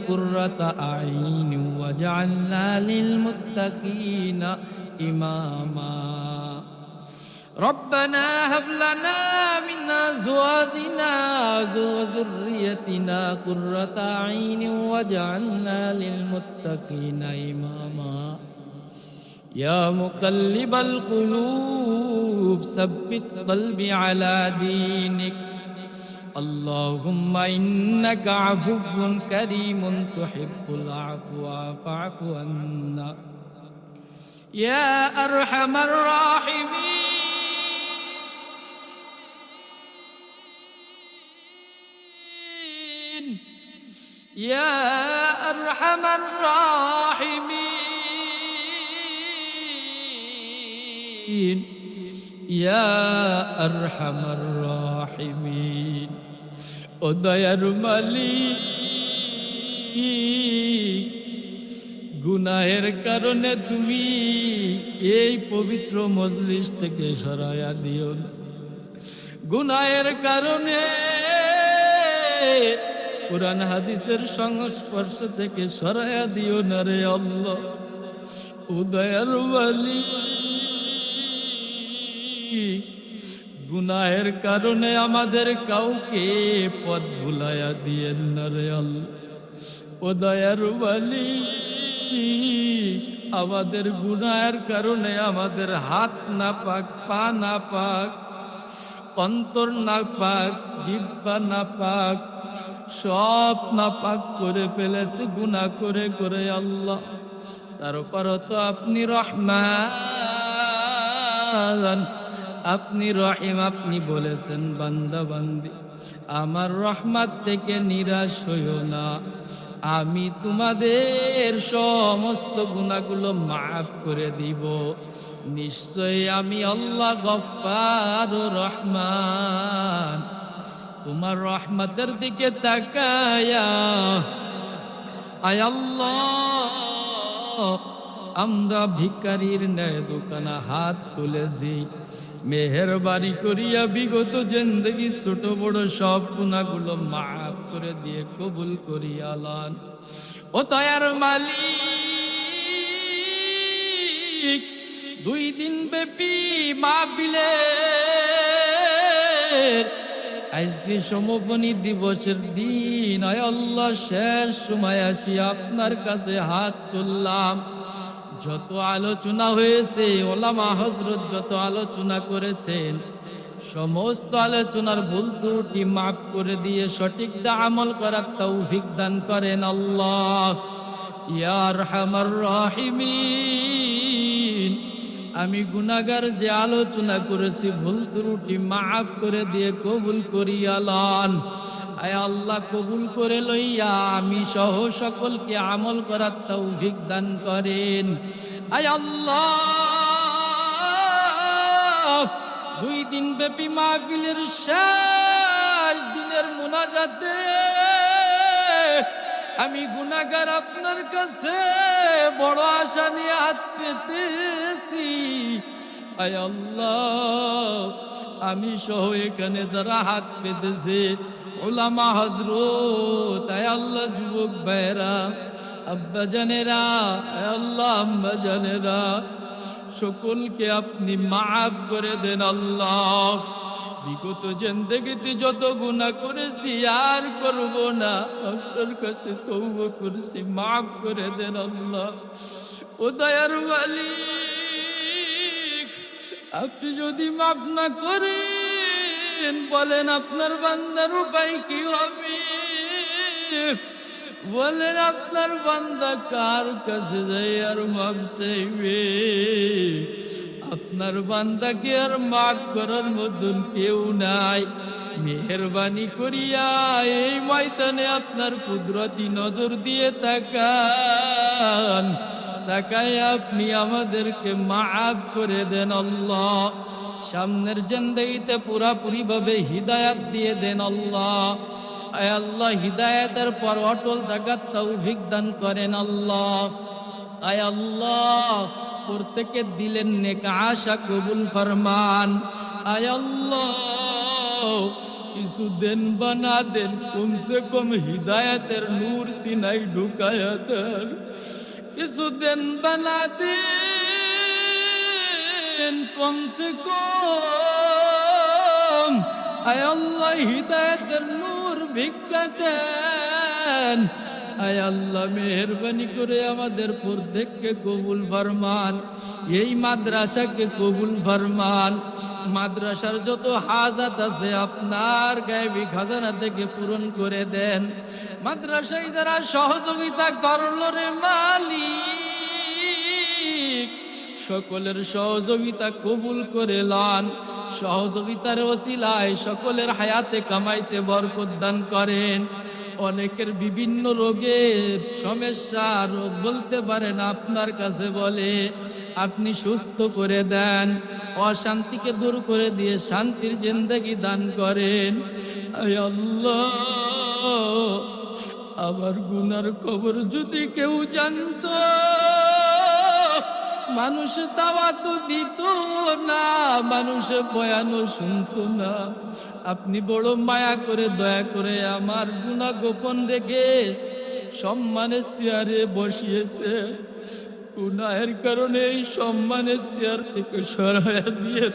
قرة أعين واجعلنا للمتقين إماما. ربنا هب لنا من أزواجنا وذريتنا قرة أعين واجعلنا للمتقين إماما. يا مقلب القلوب ثبت قلبي على دينك. اللهم إنك عفو كريم تحب العفو فاعف عنا يا أرحم الراحمين يا أرحم الراحمين يا أرحم الراحمين. ও দয়ার মালিক, গুনাহের কারণে তুমি এই পবিত্র মজলিস থেকে সরায়া দিও না। গুনাহের কারণে কুরআন হাদিসের সংস্পর্শ থেকে সরায়া দিও না রে আল্লাহ। ও দয়ার মালিক, গুনাহের কারণে আমাদের কাউকে পথ ভুলাইয়া দিয়েন না রে আল্লাহ। ও দয়ার মালিক, আমাদের গুনাহের কারণে আমাদের হাত না পাক, পা না পাক, অন্তর না পাক, জিহ্বা না পাক, সব না পাক করে ফেলেছে গুনাহ করে করে আল্লাহ। তারপরও তো আপনি রহমান, আপনি রহিম। আপনি বলেছেন বান্দা বান্দি আমার রহমত থেকে নিরাশ হইও না, আমি তোমাদের সমস্ত গুনাহগুলো মাফ করে দিব। নিশ্চয়ই আমি আল্লাহ গফফার রহমান। তোমার রহমতের দিকে তাকায়া আয় আল্লাহ, আমরা ভিখারির ন্যায় দোকানে হাত তুলেছি। মেহেরবানি করিয়া বিগত জিন্দেগি ছোট বড় সব গুনাহগুলো মাফ করে দিয়ে কবুল করিয়া লন। ও দয়ার মালিক, 2 দিন ব্যাপী মাহফিলের আজকে সমাপনী দিবসের দিন, আয় আল্লাহ শেষ সময় আসি আপনার কাছে হাত তুললাম। যত আলোচনা হয়েছে, ওলামা হযরত যত আলোচনা করেছেন, সমস্ত আলোচনার ভুল ত্রুটি মাফ করে দিয়ে সঠিক আমল করার তৌফিক দান করেন আল্লাহ। ইয়া আরহামার রাহিমিন, আমি গুনাহগার যে আলোচনা করেছি ভুল ত্রুটি মাফ করে দিয়ে কবুল করিয়া লন। আয় আল্লাহ কবুল করে লইয়া আমি সহ সকলকে আমল করার তৌফিক দান করেন। আয় আল্লাহ, 2 দিন ব্যাপী মাহফিলের শেষ দিনের মুনাজাতে আমি গুনাহগার আপনার কাছে বড় আশা নিয়ে হাত পেতেছি। আয় আল্লাহ, আমি সহ এখানে যারা হাত পেতেছে, ওলামা হযরত, আয় আল্লাহ যুবক ভাইরা, আব্বা জানেরা, আল্লাহ আম্মা জানেরা, সকলকে আপনি মাফ করে দেন আল্লাহ। বিগত জিন্দেগিতে যত গুনাহ করেছি আর করব না, আপনার কাছে তওবা করছি, মাফ করে দেন আল্লাহ। ও দয়ার মালিক, আপনি যদি মাফ না করেন, বলেন আপনার বান্দার উপায় কি হবে? বলেন আপনার বান্দা কার কাছে যাই আর মাফ চাইবে? আপনার বান্দাকে আর মাফ করার মতন কেউ নাই। মেহেরবানি করিয়া এই ময়দানে আপনার কুদরতি নজর দিয়ে তাকান, তাকায় আপনি আমাদেরকে মাফ করে দেন আল্লাহ। সামনের জিন্দেগিতে পুরাপুরি ভাবে হিদায়াত দিয়ে দেন আল্লাহ। আয় আল্লাহ, হিদায়াতের পর অটল থাকার তৌফিক দান করেন আল্লাহ। আয় আল্লাহ, প্রত্যেকের দিলের নেক আশা কবুল ফরমান। আয় আল্লাহ, কিছু দেন বানা দেন, কমসে কম হিদায়াতের নূর সিনাই ঢুকায়া দেন। কিছু দেন বানা দেন, কমসে কম আয় আল্লাহ হিদায়াতের নূর ভিক্ষা দেন। আয় আল্লাহ, মেহেরবানি করে আমাদের প্রত্যেককে কবুল ফরমান। এই মাদ্রাসাকে কবুল ফরমান। মাদ্রাসার যত হাজাত আছে আপনার গায়েবী খাজানা থেকে পূরণ করে দেন। মাদ্রাসায় যারা সহযোগিতা করলো রে মালিক, সকলের সহযোগিতা কবুল করে লন। সহযোগিতার ওসিলায় সকলের হায়াতে কামাইতে বরকত দান করেন। অনেকের বিভিন্ন রোগের সমস্যা, রোগ বলতে পারেন আপনার কাছে বলে, আপনি সুস্থ করে দেন। অশান্তিকে দূর করে দিয়ে শান্তির জিন্দেগি দান করেন। আয় আল্লাহ, আমার গুনার খবর যদি কেউ জানতো, মানুষ দাওয়াত দিত না, মানুষ বয়ানও শুনতো না। আপনি বড় মায়া করে দয়া করে আমার গুনাহ গোপন রেখে সম্মানের চেয়ারে বসিয়েছে। গুনাহের কারণে এই সম্মানের চেয়ার থেকে সরাইয়া দিয়ে,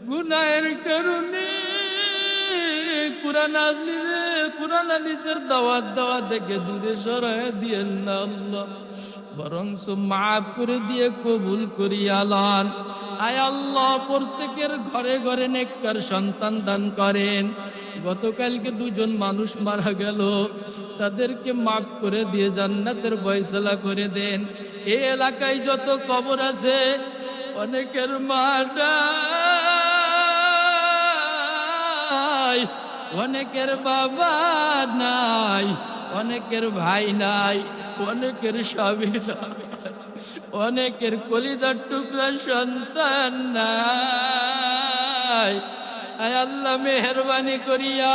গুনাহের কারণে কুরআন হাদিসের দাওয়াত দেওয়া থেকে দূরে সরাইয়া দিয়েন না আল্লাহ, বরং মাফ করে দিয়ে কবুল করিয়া লন। আয় আল্লাহ, প্রত্যেকের ঘরে ঘরে নেককার সন্তান দান করেন। গতকালকে দুজন মানুষ মারা গেল, তাদেরকে মাফ করে দিয়ে জান্নাতের ফয়সালা করে দেন। এই এলাকায় যত কবর আছে, অনেকের মা নাই, অনেকের বাবা নাই, অনেকের ভাই নাই, অনেকের স্বামী নাই, অনেকের কলিজার টুকরা সন্তান নাই। আয় আল্লাহ, মেহেরবানি করিয়া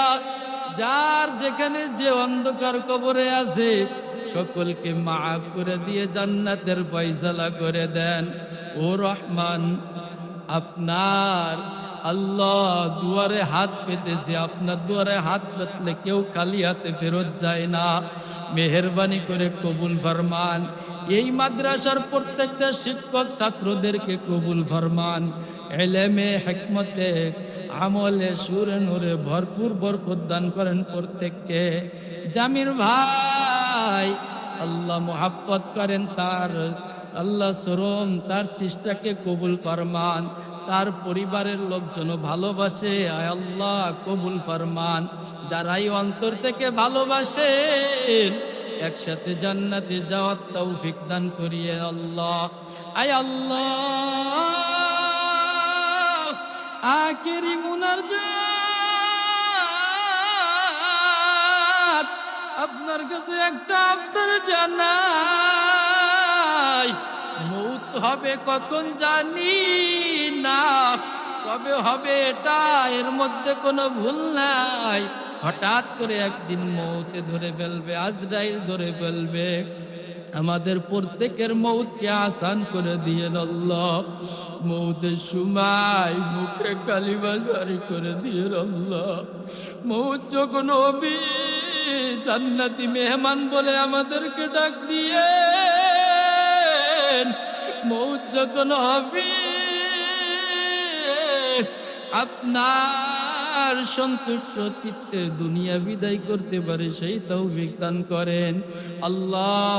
যার যেখানে যে অন্ধকার কবরে আছে, সকলকে মাফ করে দিয়ে জান্নাতের ফয়সালা করে দেন। ও রহমান, আপনার আল্লাহ দুয়ারে হাত পেতেছে, আপনার দুয়ারে হাত পেতলে কেউ খালি হাতে ফেরত যায় না। মেহেরবানি করে কবুল ফরমান। এই মাদ্রাসার প্রত্যেকটা শিক্ষক ছাত্রদেরকে কবুল ফরমান। ইলমে, হিকমতে, আমলে, সুরে নূরে ভরপুর বরকত দান করেন প্রত্যেককে। জামির ভাই, আল্লাহ মুহাব্বত করেন তার, আল্লাহ শরম তার চেষ্টাকে কবুল ফরমান। তার পরিবারের লোকজন ভালোবাসে, আয় আল্লাহ কবুল ফরমান। যারাই অন্তর থেকে ভালোবাসে, একসাথে জান্নাতে যাওয়ার তৌফিক দান করিয়ে আল্লাহ। আয় আল্লাহ, আখেরি মুনাজাত আপনার কাছে একটা আবদার জানাই। মৌত হবে কখন জানি না, কবে হবে এটা এর মধ্যে কোনো ভুল নাই। হঠাৎ করে একদিন মৌতে ধরে ফেলবে, আজরাইল ধরে ফেলবে। আমাদের প্রত্যেকের মৌতকে আসান করে দিয়েন আল্লাহ। মৌতের সময় মুখে কালিমা জারি করে দিয়েন আল্লাহ। মৌত যখন হবে জান্নাতি মেহমান বলে আমাদেরকে ডাক দিয়ে মৌত যখন হবে আপনার সন্তুষ্ট চিত্তে দুনিয়া বিদায় করতে পারে সেই তৌফিক দান করেন আল্লাহ।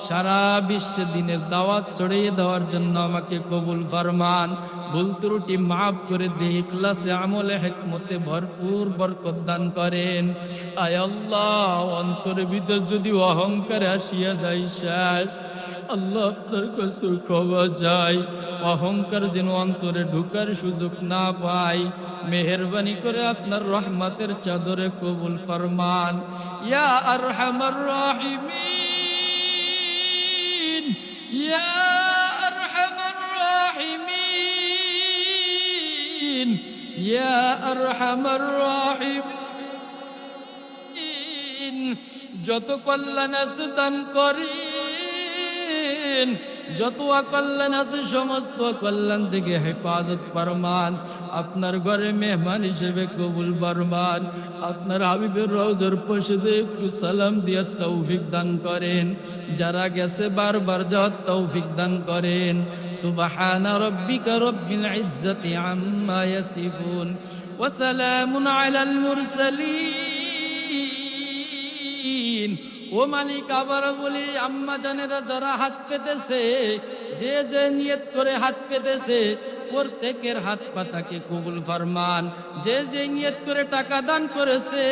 সারা বিশ্বে দিনের দাওয়াত ছড়িয়ে দেওয়ার জন্য আমাকে কবুল ফরমান। ভুল ত্রুটি মাফ করে দিয়ে ইখলাসে আমলে হিকমতে ভরপুর বরকত দান করেন। আয় আল্লাহ, অন্তরের ভিতর যদি অহংকার আসিয়া যায় শেষ আল্লাহ আপনার কাছে ক্ষমা চাই। অহংকার যেন অন্তরে ঢুকার সুযোগ না পায়। মেহেরবানি করে আপনার রহমতের চাদরে কবুল ফরমান। ইয়া আরহামার রাহিমিন, ইয়া আরহামার রাহিমিন, ইয়া আরহামার রাহিমিন। যত কল্যাণ আছে দান করেন, যত অকল্যাণ আছে সমস্ত কল্যাণ থেকে হেফাজত ফরমান। আপনার ঘরে মেহমান হিসেবে কবুল ফরমান। আপনার হাবিবের রওজার পাশে যে একটু সালাম দিয়ে তৌফিক দান করেন। যারা গেছে বারবার যাওয়ার তৌফিক দান করেন। সুবহানা রাব্বিকা রাব্বিল ইজ্জাতি আম্মা ইয়াসিফুন ওয়া সালামুন আলাল মুরসালিন। ও মালিক, আবার বলি, আম্মা জানেরা যারা হাত পেতেছে, যে যে নিয়ত করে হাত পেতেছে প্রত্যেকের হাত পাতাকে কবুল ফরমান। যে যে নিয়ত করে টাকা দান করেছে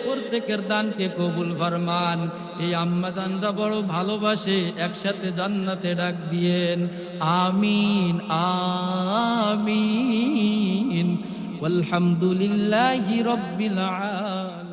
প্রত্যেকের দানকে কবুল ফরমান। এই আম্মা জানরা বড় ভালোবাসে, একসাথে জান্নাতে ডাক দিয়েন আমিন আমিন। ওয়ালহামদুলিল্লাহি রাব্বিল আলামিন।